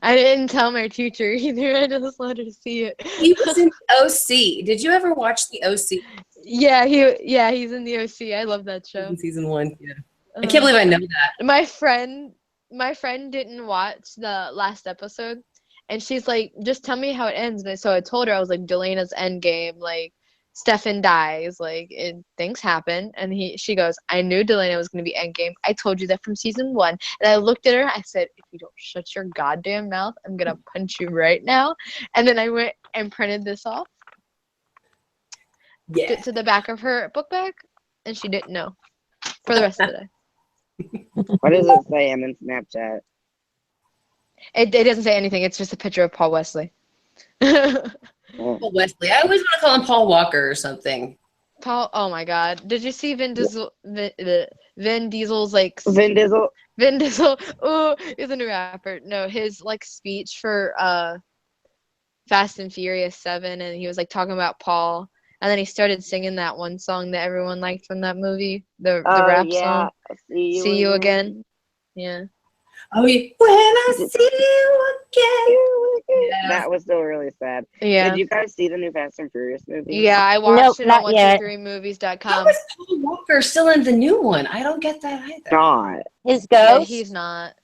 [SPEAKER 3] I didn't tell my teacher either. I just let her see it.
[SPEAKER 1] He was in OC. Did you ever watch the OC
[SPEAKER 3] Yeah, he's in the OC. I love that show.
[SPEAKER 1] season 1? Yeah. I can't believe I know that.
[SPEAKER 3] My friend didn't watch the last episode, and she's like, "Just tell me how it ends." And so I told her, I was like, "Delena's endgame, like Stefan dies, like things happen." And she goes, "I knew Delena was gonna be endgame. I told you that from season 1." And I looked at her. I said, "If you don't shut your goddamn mouth, I'm gonna punch you right now." And then I went and printed this off
[SPEAKER 1] Yeah.
[SPEAKER 3] to the back of her book bag, and she didn't know for the rest of the day.
[SPEAKER 4] what does it say? I'm in Snapchat.
[SPEAKER 3] It doesn't say anything. It's just a picture of Paul Wesley.
[SPEAKER 1] Paul Wesley. I always want to call him Paul Walker or something.
[SPEAKER 3] Paul, oh my God! Did you see Vin Diesel's like
[SPEAKER 4] Vin Diesel.
[SPEAKER 3] Vin Diesel? Oh, he's a new rapper. No, his like speech for Fast and Furious 7, and he was like talking about Paul, and then he started singing that one song that everyone liked from that movie, the rap song. See you again. Yeah.
[SPEAKER 1] Oh, yeah. When I see you again. Yeah.
[SPEAKER 4] That was still really sad.
[SPEAKER 3] Yeah.
[SPEAKER 4] Did you guys see the new Fast and Furious movie?
[SPEAKER 3] Yeah, I watched it on
[SPEAKER 6] not yet.
[SPEAKER 3] 123movies.com.
[SPEAKER 1] How is Paul Walker still in the new one? I don't get that either.
[SPEAKER 4] Not.
[SPEAKER 6] His
[SPEAKER 3] Yeah,
[SPEAKER 6] ghost?
[SPEAKER 3] he's not.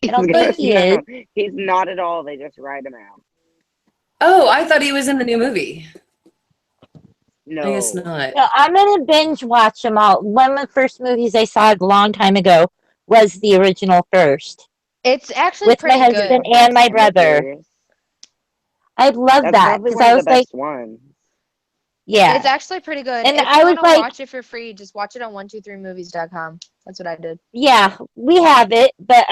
[SPEAKER 6] I don't think he is.
[SPEAKER 4] No, he's not at all. They just write him out.
[SPEAKER 1] Oh, I thought he was in the new movie.
[SPEAKER 4] No.
[SPEAKER 1] I guess not.
[SPEAKER 6] No, I'm gonna binge watch them all. One of the first movies I saw a long time ago was the original first
[SPEAKER 3] It's actually
[SPEAKER 6] with my
[SPEAKER 3] pretty
[SPEAKER 6] husband
[SPEAKER 3] good.
[SPEAKER 6] and my
[SPEAKER 4] Fast and
[SPEAKER 6] brother.
[SPEAKER 4] Furious.
[SPEAKER 6] I love
[SPEAKER 4] That's
[SPEAKER 6] that
[SPEAKER 4] probably
[SPEAKER 6] because
[SPEAKER 4] one
[SPEAKER 6] I
[SPEAKER 4] of
[SPEAKER 6] was
[SPEAKER 4] the
[SPEAKER 6] like,
[SPEAKER 4] best ones.
[SPEAKER 6] yeah,
[SPEAKER 3] It's actually pretty good.
[SPEAKER 6] And
[SPEAKER 3] if
[SPEAKER 6] I
[SPEAKER 3] you
[SPEAKER 6] was
[SPEAKER 3] want to
[SPEAKER 6] like-
[SPEAKER 3] watch it for free, just watch it on 123movies.com. That's what I did.
[SPEAKER 6] yeah, we have it. But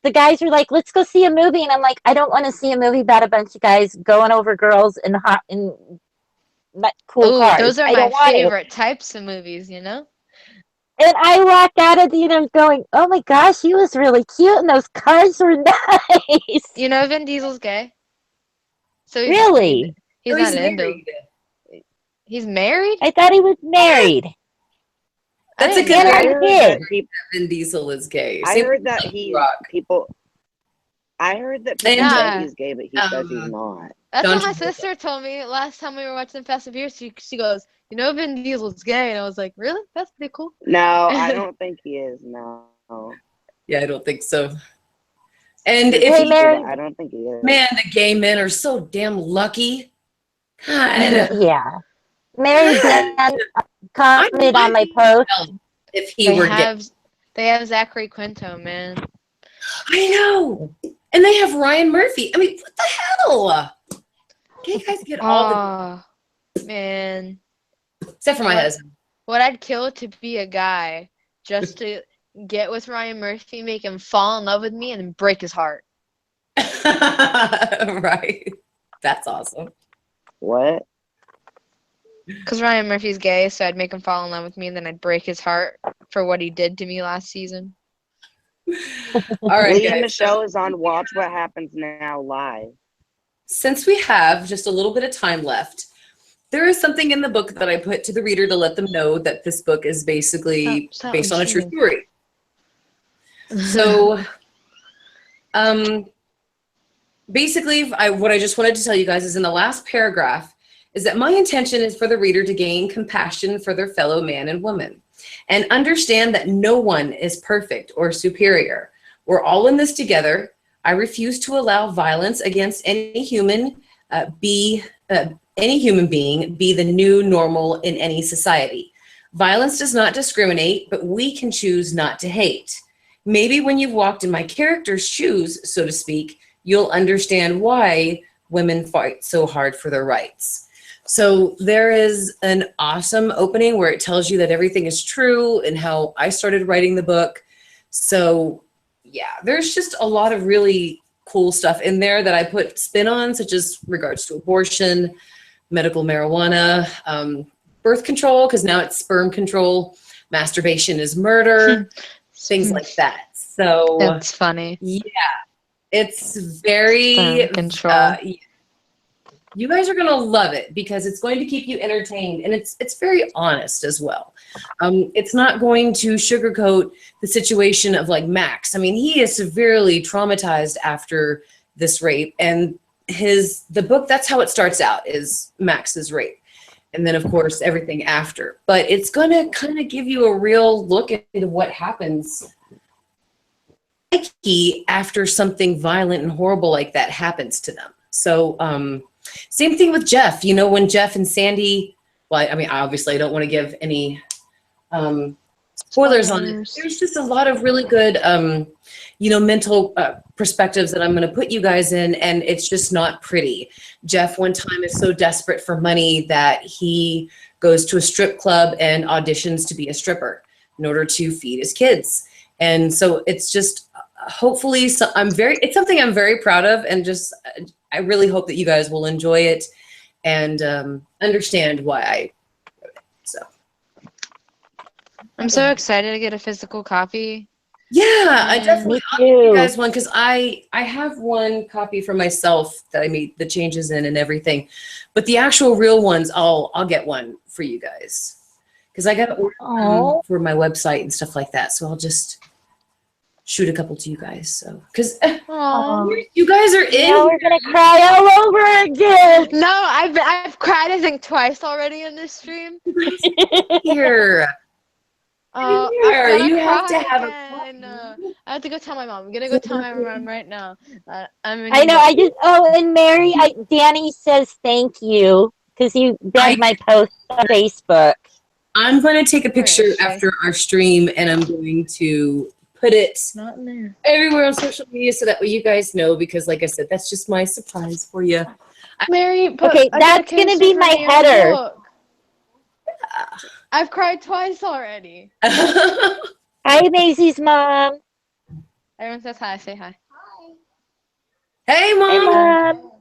[SPEAKER 6] the guys were like, "Let's go see a movie," and I'm like, "I don't want to see a movie about a bunch of guys going over girls in cool
[SPEAKER 3] Ooh,
[SPEAKER 6] cars.
[SPEAKER 3] those are
[SPEAKER 6] I
[SPEAKER 3] my
[SPEAKER 6] don't want it."
[SPEAKER 3] favorite types of movies, you know?
[SPEAKER 6] And I walked out of the theater going, "Oh my gosh, he was really cute, and those cars were nice."
[SPEAKER 3] You know Vin Diesel's gay? So
[SPEAKER 6] Really?
[SPEAKER 3] He's
[SPEAKER 1] Oh,
[SPEAKER 3] not into.
[SPEAKER 1] married.
[SPEAKER 3] He's married?
[SPEAKER 6] I thought he was married.
[SPEAKER 1] That's
[SPEAKER 3] I
[SPEAKER 1] a
[SPEAKER 3] didn't
[SPEAKER 1] good
[SPEAKER 3] know
[SPEAKER 6] Yeah,
[SPEAKER 4] I
[SPEAKER 3] that.
[SPEAKER 6] I
[SPEAKER 4] heard
[SPEAKER 6] did.
[SPEAKER 4] that people.
[SPEAKER 1] Vin Diesel is gay.
[SPEAKER 4] I
[SPEAKER 1] Same
[SPEAKER 4] heard that
[SPEAKER 1] with
[SPEAKER 4] he
[SPEAKER 1] Rock.
[SPEAKER 4] people. I heard that people
[SPEAKER 1] And,
[SPEAKER 4] say he's gay, but he says he's
[SPEAKER 1] um,
[SPEAKER 4] not.
[SPEAKER 3] That's
[SPEAKER 1] Don't
[SPEAKER 3] what my
[SPEAKER 1] you-
[SPEAKER 3] sister told me last time we were watching Fast and Furious. She goes, "You know Vin Diesel's gay," and I was like, "Really? That's pretty cool."
[SPEAKER 4] No, I don't think he is. No.
[SPEAKER 1] Yeah, I don't think so. And
[SPEAKER 6] Hey,
[SPEAKER 1] if he,
[SPEAKER 6] Mary.
[SPEAKER 4] I don't think he is.
[SPEAKER 1] man, the gay men are so damn lucky. God.
[SPEAKER 6] Yeah. Mary Dan commented on my post.
[SPEAKER 1] If he were gay.
[SPEAKER 3] They have Zachary Quinto, man.
[SPEAKER 1] I know. And they have Ryan Murphy. I mean, what the hell? Gay guys get all the,
[SPEAKER 3] Man.
[SPEAKER 1] except for my
[SPEAKER 3] What?
[SPEAKER 1] husband.
[SPEAKER 3] What I'd kill to be a guy just to get with Ryan Murphy, make him fall in love with me, and then break his heart.
[SPEAKER 1] Right. That's awesome.
[SPEAKER 4] What?
[SPEAKER 3] Because Ryan Murphy's gay, so I'd make him fall in love with me, and then I'd break his heart for what he did to me last season.
[SPEAKER 1] All right,
[SPEAKER 4] Leah
[SPEAKER 1] guys.
[SPEAKER 4] Michelle is on Watch What Happens Now live.
[SPEAKER 1] since we have just a little bit of time left, there is something in the book that I put to the reader to let them know that this book is basically based on a true story. So, basically, what I just wanted to tell you guys is in the last paragraph is that my intention is for the reader to gain compassion for their fellow man and woman and understand that no one is perfect or superior. We're all in this together. I refuse to allow violence against any human being be the new normal in any society. Violence does not discriminate, but we can choose not to hate. Maybe when you've walked in my character's shoes, so to speak, you'll understand why women fight so hard for their rights. So there is an awesome opening where it tells you that everything is true and how I started writing the book. So yeah, there's just a lot of really cool stuff in there that I put spin on, such as regards to abortion, medical marijuana, birth control, because now it's sperm control, masturbation is murder, things like that. So
[SPEAKER 3] that's funny.
[SPEAKER 1] Yeah, it's very
[SPEAKER 3] control.
[SPEAKER 1] You guys are gonna love it because it's going to keep you entertained, and it's very honest as well. It's not going to sugarcoat the situation of like Max. I mean, he is severely traumatized after this rape, and the book, that's how it starts out, is Max's rape, and then of course everything after. But it's gonna kind of give you a real look into what happens after something violent and horrible like that happens to them. So same thing with Jeff. You know, when Jeff and Sandy, well, I mean, obviously I don't want to give any spoilers on it. There's just a lot of really good, mental perspectives that I'm going to put you guys in, and it's just not pretty. Jeff one time is so desperate for money that he goes to a strip club and auditions to be a stripper in order to feed his kids. And so it's just hopefully, it's something I'm very proud of, and just I really hope that you guys will enjoy it and understand why I wrote it. So
[SPEAKER 3] I'm so excited to get a physical copy.
[SPEAKER 1] Yeah, I definitely
[SPEAKER 6] Me
[SPEAKER 1] I'll give you
[SPEAKER 6] too.
[SPEAKER 1] guys one, because I have one copy for myself that I made the changes in and everything, but the actual real ones I'll get one for you guys, because I got to order them for my website and stuff like that. So I'll just shoot a couple to you guys. So because you guys are in.
[SPEAKER 6] Now we're gonna cry all over again.
[SPEAKER 3] No, I've cried I think twice already in this stream.
[SPEAKER 1] Here.
[SPEAKER 3] Here,
[SPEAKER 1] you have to have
[SPEAKER 3] I have to go tell my mom. I'm gonna go tell my mom right now.
[SPEAKER 6] I know. And Mary, Danny says thank you because you read my post on Facebook.
[SPEAKER 1] I'm going to take a picture after our stream, and I'm going to put it
[SPEAKER 3] not in there
[SPEAKER 1] everywhere on social media so that way you guys know, because like I said, that's just my surprise for you.
[SPEAKER 3] Mary,
[SPEAKER 6] Okay, that's gonna be my header.
[SPEAKER 3] I've cried twice already.
[SPEAKER 6] Hi, Maisie's mom.
[SPEAKER 3] Everyone says hi. Say hi.
[SPEAKER 1] Hey, Mom.
[SPEAKER 6] Hey, Mom.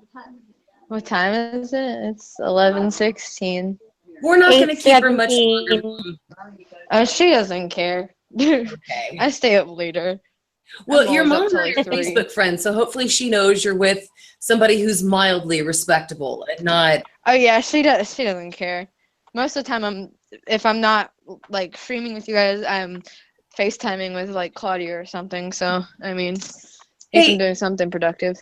[SPEAKER 3] What time is it? It's 11:16.
[SPEAKER 1] We're not going to keep her much
[SPEAKER 6] 8:17.
[SPEAKER 1] longer.
[SPEAKER 3] Oh, she doesn't care.
[SPEAKER 1] Okay.
[SPEAKER 3] I stay up later.
[SPEAKER 1] Well, your mom's
[SPEAKER 3] like
[SPEAKER 1] your
[SPEAKER 3] 3.
[SPEAKER 1] Facebook friend, so hopefully she knows you're with somebody who's mildly respectable and not.
[SPEAKER 3] Oh yeah, she does. She doesn't care. Most of the time, if I'm not like streaming with you guys, I'm FaceTiming with like Claudia or something. So I mean, I'm doing something productive.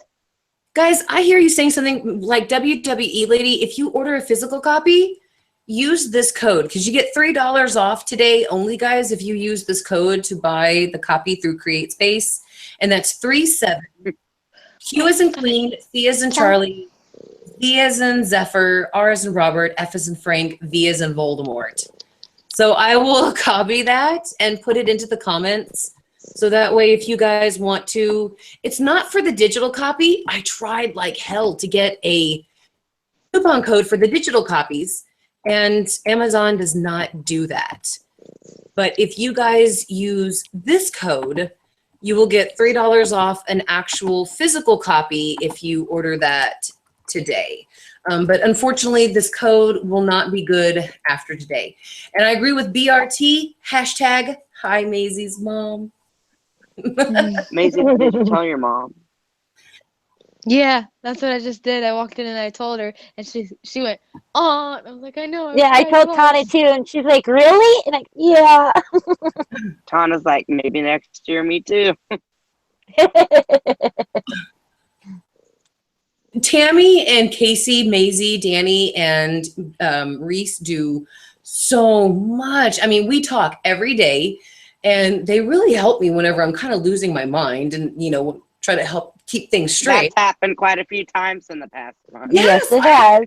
[SPEAKER 1] Guys, I hear you saying something like WWE lady. If you order a physical copy, use this code because you get $3 off today only, guys, if you use this code to buy the copy through CreateSpace. And that's 37. Q as in Queen, C as in Charlie, Z as in Zephyr, R as in Robert, F as in Frank, V as in Voldemort. So I will copy that and put it into the comments. So that way, if you guys want to, it's not for the digital copy. I tried like hell to get a coupon code for the digital copies, and Amazon does not do that. But if you guys use this code, you will get $3 off an actual physical copy if you order that today. But unfortunately, this code will not be good after today. And I agree with BRT, hashtag hi Maisie's mom.
[SPEAKER 4] Maisie, did you tell your mom?
[SPEAKER 3] Yeah, that's what I just did. I walked in and I told her, and she went, "Oh," and I was like, "I know."
[SPEAKER 6] Yeah, I told Tana too, and she's like, "Really?" And yeah.
[SPEAKER 4] Tana's like, maybe next year, me too.
[SPEAKER 1] Tammy and Casey, Maisie, Danny, and Reese do so much. I mean, we talk every day, and they really help me whenever I'm kind of losing my mind and, try to help keep things straight.
[SPEAKER 4] That's happened quite a few times in the past month.
[SPEAKER 6] Yes, it has.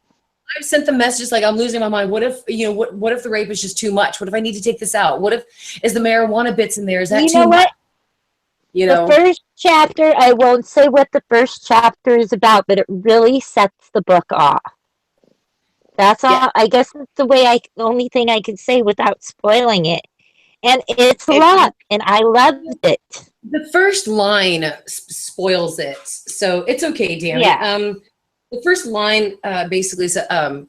[SPEAKER 1] I've sent them messages like, I'm losing my mind. What if, what if the rape is just too much? What if I need to take this out? What if, is the marijuana bits in there? Is that
[SPEAKER 6] You
[SPEAKER 1] too
[SPEAKER 6] know
[SPEAKER 1] much?
[SPEAKER 6] what? The first chapter, I won't say what the first chapter is about, but it really sets the book off. That's all.
[SPEAKER 1] Yeah.
[SPEAKER 6] I guess that's the only thing I can say without spoiling it. And it's a lot, and I loved it.
[SPEAKER 1] The first line spoils it, so it's okay, Danny.
[SPEAKER 6] Yeah.
[SPEAKER 1] The first line basically said,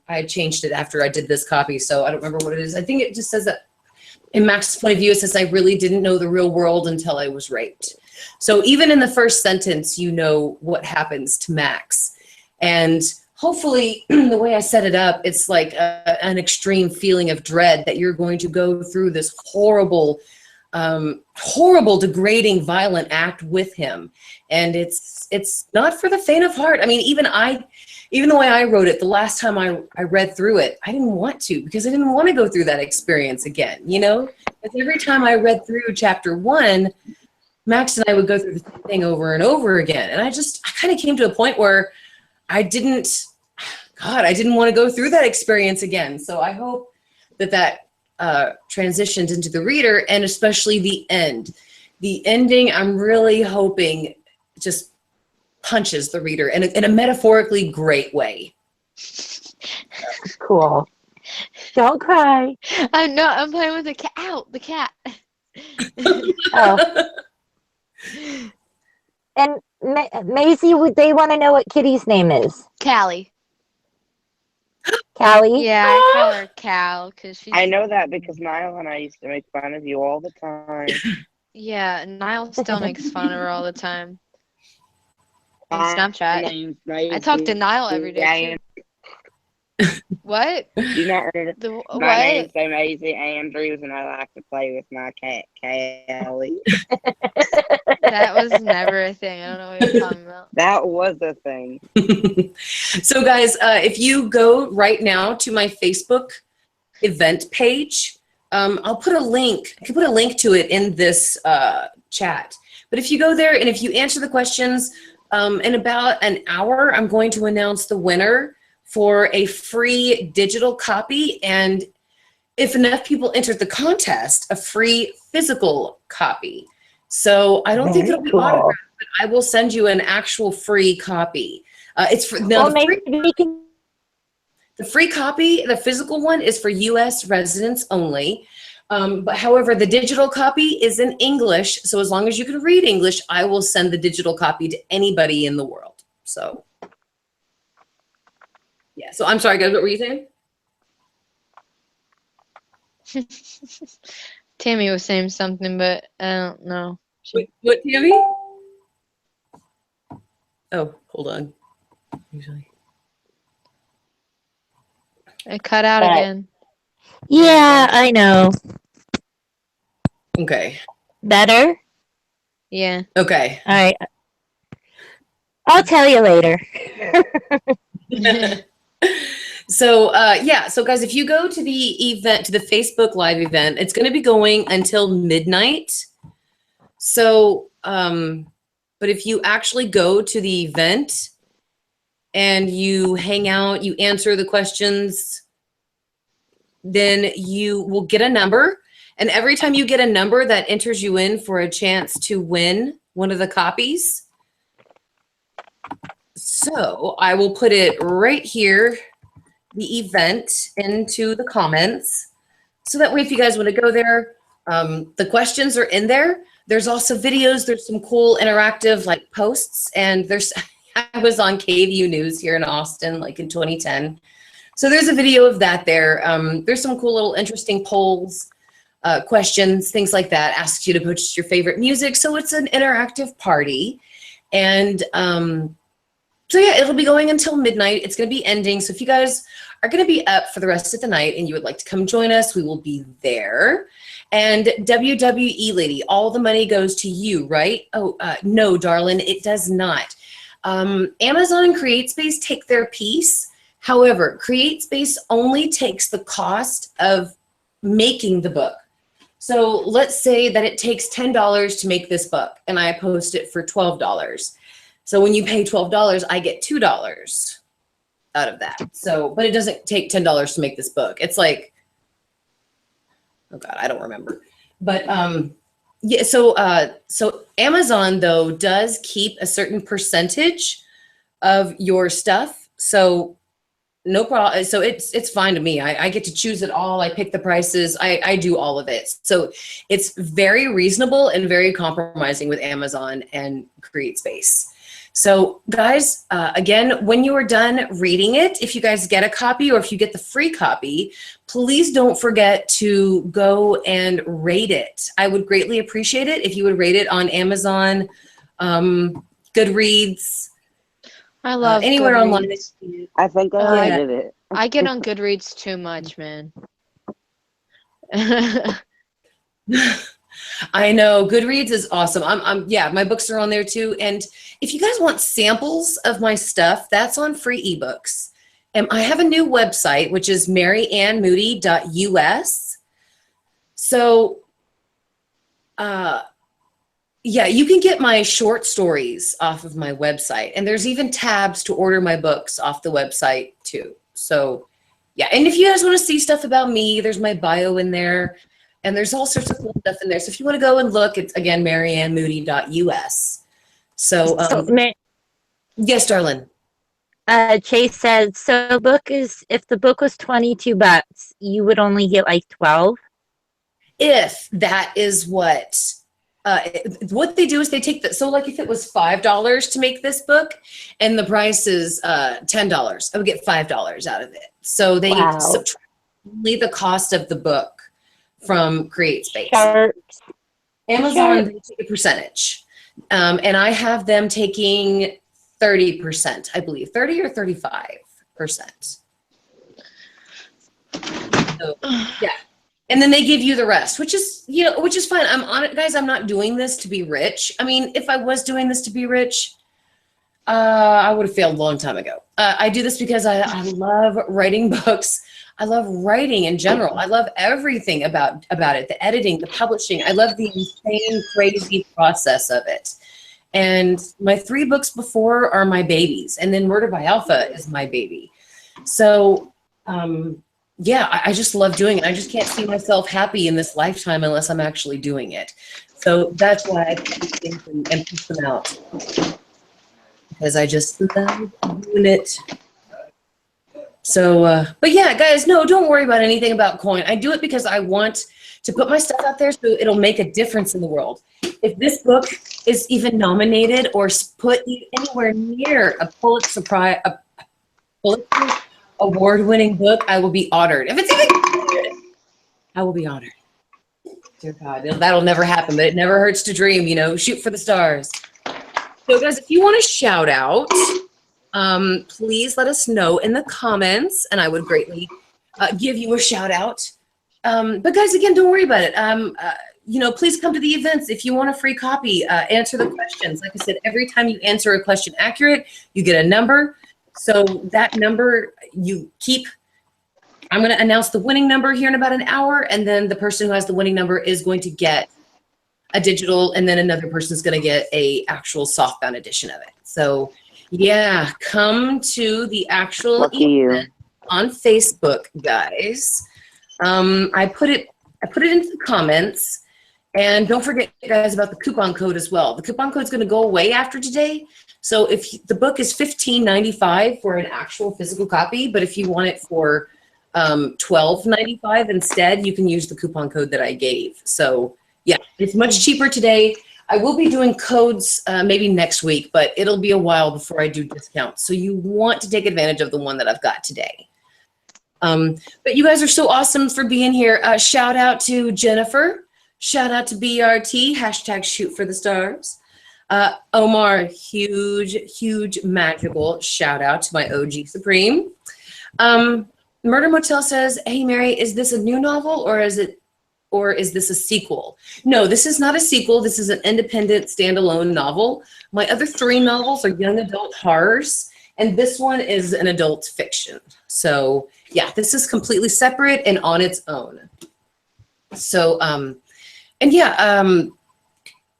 [SPEAKER 1] I changed it after I did this copy, so I don't remember what it is. I think it just says that in Max's point of view, it says, I really didn't know the real world until I was raped. So even in the first sentence, you know what happens to Max. And hopefully, the way I set it up, it's like an extreme feeling of dread that you're going to go through this horrible, degrading, violent act with him. And it's not for the faint of heart. I mean, even the way I wrote it, the last time I read through it, I didn't want to, because I didn't want to go through that experience again, Because every time I read through chapter 1, Max and I would go through the same thing over and over again. And I kind of came to a point where I didn't want to go through that experience again. So I hope that transitioned into the reader, and especially the end. The ending, I'm really hoping just punches the reader in a metaphorically great way.
[SPEAKER 6] Cool. Don't cry.
[SPEAKER 3] I'm playing with the cat. Ow, the cat.
[SPEAKER 6] Oh. And Maisie, would they want to know what Kitty's name is?
[SPEAKER 3] Callie.
[SPEAKER 6] Callie?
[SPEAKER 3] Yeah, I call her Cal because she's.
[SPEAKER 4] I know that because Niall and I used to make fun of you all the time.
[SPEAKER 3] Yeah, Niall still makes fun of her all the time. On
[SPEAKER 4] My
[SPEAKER 3] Snapchat.
[SPEAKER 4] name's Maisie.
[SPEAKER 3] I talk to Niall every day too. What?
[SPEAKER 4] Do you not remember?
[SPEAKER 3] What?
[SPEAKER 4] My name's Maisie Andrews, and I like to play with my cat, Callie.
[SPEAKER 3] That was never a thing. I don't know what you're talking about.
[SPEAKER 4] That was a thing.
[SPEAKER 1] So guys, if you go right now to my Facebook event page, I'll put a link. I can put a link to it in this chat. But if you go there and if you answer the questions, in about an hour, I'm going to announce the winner for a free digital copy, and if enough people entered the contest, a free physical copy. So I don't think it'll be autographed, but I will send you an actual free copy. It's for now. The free copy, the physical one, is for U.S. residents only. But however, the digital copy is in English. So as long as you can read English, I will send the digital copy to anybody in the world. So yeah. So I'm sorry, guys. What were you saying?
[SPEAKER 3] Tammy was saying something, but I don't know.
[SPEAKER 1] What, Tammy? Oh, hold on. Usually.
[SPEAKER 3] It cut out again.
[SPEAKER 6] Yeah, I know.
[SPEAKER 1] Okay.
[SPEAKER 6] Better?
[SPEAKER 3] Yeah.
[SPEAKER 1] Okay.
[SPEAKER 6] All right. I'll tell you later.
[SPEAKER 1] So yeah, so guys, if you go to the event, to the Facebook Live event, it's going to be going until midnight. So, but if you actually go to the event and you hang out, you answer the questions, then you will get a number. And every time you get a number, that enters you in for a chance to win one of the copies. So I will put it right here, the event, into the comments. So that way, if you guys want to go there, the questions are in there. There's also videos. There's some cool interactive like posts. And I was on KVU News here in Austin, like in 2010. So there's a video of that there. There's some cool little interesting polls, questions, things like that. Asks you to put your favorite music. So it's an interactive party. And So yeah, it'll be going until midnight. It's going to be ending. So if you guys are going to be up for the rest of the night and you would like to come join us, we will be there. And WWE lady, all the money goes to you, right? Oh, no, darling, it does not. Amazon and CreateSpace take their piece. However, CreateSpace only takes the cost of making the book. So let's say that it takes $10 to make this book and I post it for $12. So when you pay $12, I get $2 out of that. So, but it doesn't take $10 to make this book. It's like, oh God, I don't remember. But yeah, so Amazon though does keep a certain percentage of your stuff. So no problem. So it's fine to me. I get to choose it all. I pick the prices. I do all of it. So it's very reasonable and very compromising with Amazon and CreateSpace. So guys, again, when you are done reading it, if you guys get a copy or if you get the free copy, please don't forget to go and rate it. I would greatly appreciate it if you would rate it on Amazon, Goodreads,
[SPEAKER 3] I love
[SPEAKER 1] anywhere online.
[SPEAKER 3] Goodreads.
[SPEAKER 5] I think I did it.
[SPEAKER 3] I get on Goodreads too much, man.
[SPEAKER 1] I know Goodreads is awesome. Yeah, my books are on there too. And if you guys want samples of my stuff, that's on free ebooks. And I have a new website, which is maryannmoody.us. So, yeah, you can get my short stories off of my website. And there's even tabs to order my books off the website too. So, yeah. And if you guys want to see stuff about me, there's my bio in there. And there's all sorts of cool stuff in there. So if you want to go and look, it's again, maryannmoody.us. So, yes, darling.
[SPEAKER 6] Chase says, so if the book was $22, you would only get like 12.
[SPEAKER 1] If that is what they do is they take so like if it was $5 to make this book and the price is $10, I would get $5 out of it. So they subtract only the cost of the book from CreateSpace.
[SPEAKER 6] Sharks.
[SPEAKER 1] Amazon they take a percentage, and I have them taking 30%, I believe, 30 or 35%. So, yeah, and then they give you the rest, which is fine. I'm on it, guys. I'm not doing this to be rich. I mean, if I was doing this to be rich, I would have failed a long time ago. I do this because I love writing books. I love writing in general. I love everything about it, the editing, the publishing. I love the insane, crazy process of it. And my 3 books before are my babies. And then Murder by Alpha is my baby. So, yeah, I just love doing it. I just can't see myself happy in this lifetime unless I'm actually doing it. So that's why I put these things and push them out. Because I just love doing it. So, but yeah, guys, no, don't worry about anything about coin. I do it because I want to put my stuff out there so it'll make a difference in the world. If this book is even nominated or put anywhere near a Pulitzer Prize, a Pulitzer award-winning book, I will be honored. If it's even considered, I will be honored. Dear God, that'll never happen, but it never hurts to dream, shoot for the stars. So guys, if you want to shout out, please let us know in the comments, and I would greatly give you a shout out. But guys, again, don't worry about it. Please come to the events. If you want a free copy, answer the questions. Like I said, every time you answer a question accurate, you get a number. So that number you keep. I'm going to announce the winning number here in about an hour, and then the person who has the winning number is going to get a digital, and then another person is going to get a actual softbound edition of it. So yeah, come to the actual event on Facebook, guys. I put it into the comments, and don't forget, guys, about the coupon code as well. The coupon code is going to go away after today. So if the book is $15.95 for an actual physical copy, but if you want it for $12.95 instead, you can use the coupon code that I gave. So yeah, it's much cheaper today. I will be doing codes maybe next week, but it'll be a while before I do discounts. So you want to take advantage of the one that I've got today. But you guys are so awesome for being here. Shout out to Jennifer. Shout out to BRT, #shoot for the stars. Omar, huge magical shout out to my OG Supreme. Murder Motel says, "Hey Mary, is this a new novel or is this a sequel?" No, this is not a sequel. This is an independent standalone novel. My other 3 novels are young adult horrors, and this one is an adult fiction. So yeah, this is completely separate and on its own. So and yeah,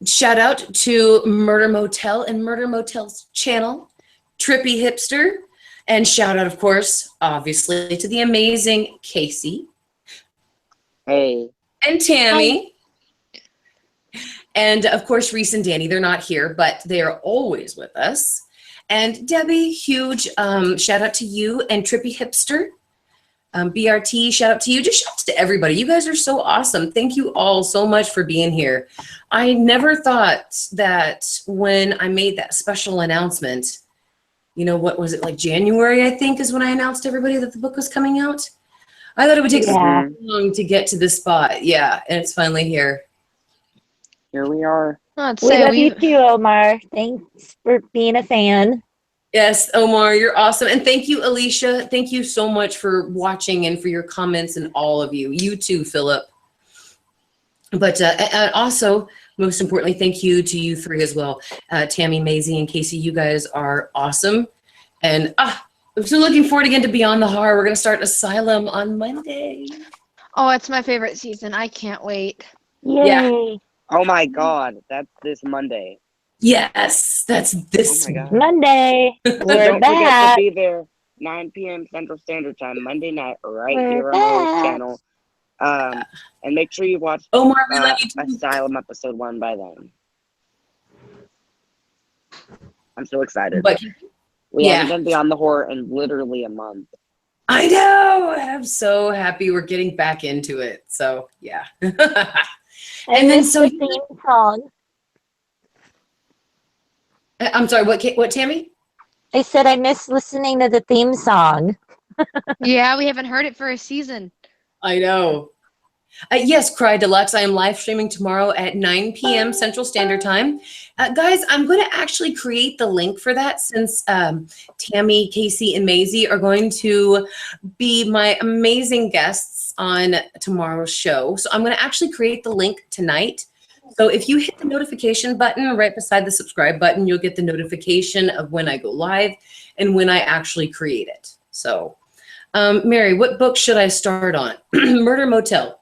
[SPEAKER 1] shout out to Murder Motel and Murder Motel's channel, Trippy Hipster. And shout out, of course, obviously, to the amazing Casey.
[SPEAKER 4] Hey.
[SPEAKER 1] And Tammy. Hi. And, of course, Reese and Danny. They're not here, but they are always with us. And Debbie, huge shout out to you and Trippy Hipster. BRT, shout out to you. Just shout out to everybody. You guys are so awesome. Thank you all so much for being here. I never thought that when I made that special announcement, you know, what was it, like January, I think, is when I announced to everybody that the book was coming out. I thought it would take so long to get to this spot. Yeah, and it's finally here.
[SPEAKER 4] Here we are.
[SPEAKER 6] We love you too, Omar. Thanks for being a fan.
[SPEAKER 1] Yes, Omar, you're awesome. And thank you, Alicia. Thank you so much for watching and for your comments, and all of you. You too, Philip. But and also, most importantly, thank you to you 3 as well. Tammy, Maisie, and Casey, you guys are awesome. And I'm so looking forward again to Beyond the Horror. We're going to start Asylum on Monday.
[SPEAKER 3] Oh, it's my favorite season. I can't wait.
[SPEAKER 6] Yay.
[SPEAKER 1] Yeah.
[SPEAKER 4] Oh my God, that's this Monday.
[SPEAKER 1] Yes, that's this
[SPEAKER 6] Monday. We're
[SPEAKER 4] Don't
[SPEAKER 6] back.
[SPEAKER 4] forget to be there 9 p.m. Central Standard Time, Monday night, right here on the channel. And make sure you watch
[SPEAKER 1] Omar, we love you too.
[SPEAKER 4] Asylum episode 1 by then. I'm so excited.
[SPEAKER 1] But,
[SPEAKER 4] we haven't done Beyond the Horror in literally a month.
[SPEAKER 1] I know. I'm so happy we're getting back into it. So yeah. And then so
[SPEAKER 6] the theme song.
[SPEAKER 1] I'm sorry. What, Tammy?
[SPEAKER 6] I said I miss listening to the theme song.
[SPEAKER 3] Yeah, we haven't heard it for a season.
[SPEAKER 1] I know. Yes, Cry Deluxe. I am live streaming tomorrow at 9 p.m. Central Standard Time. Guys, I'm going to actually create the link for that, since Tammy, Casey, and Maisie are going to be my amazing guests on tomorrow's show. So I'm going to actually create the link tonight. So if you hit the notification button right beside the subscribe button, you'll get the notification of when I go live and when I actually create it. So, Mary, what book should I start on? Murder Motel.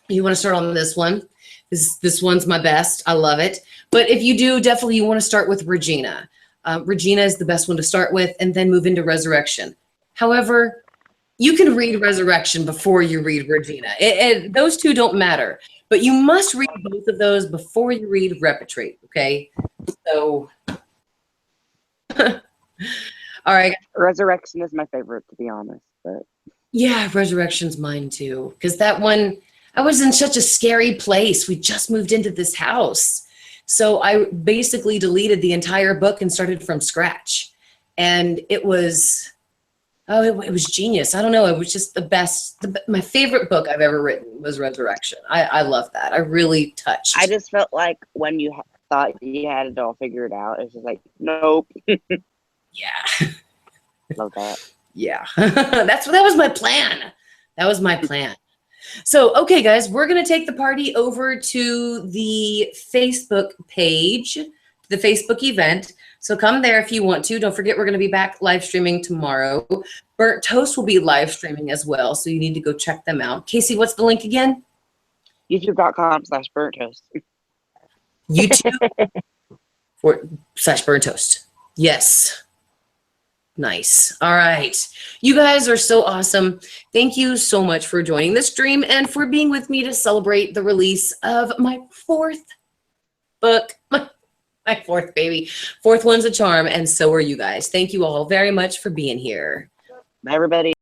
[SPEAKER 1] You want to start on this one? This one's my best. I love it. But if you do, definitely you want to start with Regina. Regina is the best one to start with, and then move into Resurrection. However, you can read Resurrection before you read Regina. Those two don't matter. But you must read both of those before you read Portrayed, okay? So, all right.
[SPEAKER 4] Resurrection is my favorite, to be honest. But
[SPEAKER 1] yeah, Resurrection's mine too. Because that one, I was in such a scary place. We just moved into this house. So I basically deleted the entire book and started from scratch. And it was, it was genius. I don't know. It was just the best. My favorite book I've ever written was Resurrection. I love that. I really touched.
[SPEAKER 4] I just felt like when you thought you had it all figured out, it's just like, nope.
[SPEAKER 1] Yeah.
[SPEAKER 4] Love that.
[SPEAKER 1] Yeah. That was my plan. That was my plan. So, okay, guys, we're going to take the party over to the Facebook page, the Facebook event. So come there if you want to. Don't forget, we're going to be back live streaming tomorrow. Burnt Toast will be live streaming as well, so you need to go check them out. Casey, what's the link again?
[SPEAKER 4] YouTube.com/burnttoast.
[SPEAKER 1] YouTube/Burnt Toast. Yes. Nice. All right. You guys are so awesome. Thank you so much for joining this stream and for being with me to celebrate the release of my 4th book. My 4th baby. 4th one's a charm, and so are you guys. Thank you all very much for being here.
[SPEAKER 4] Bye, everybody.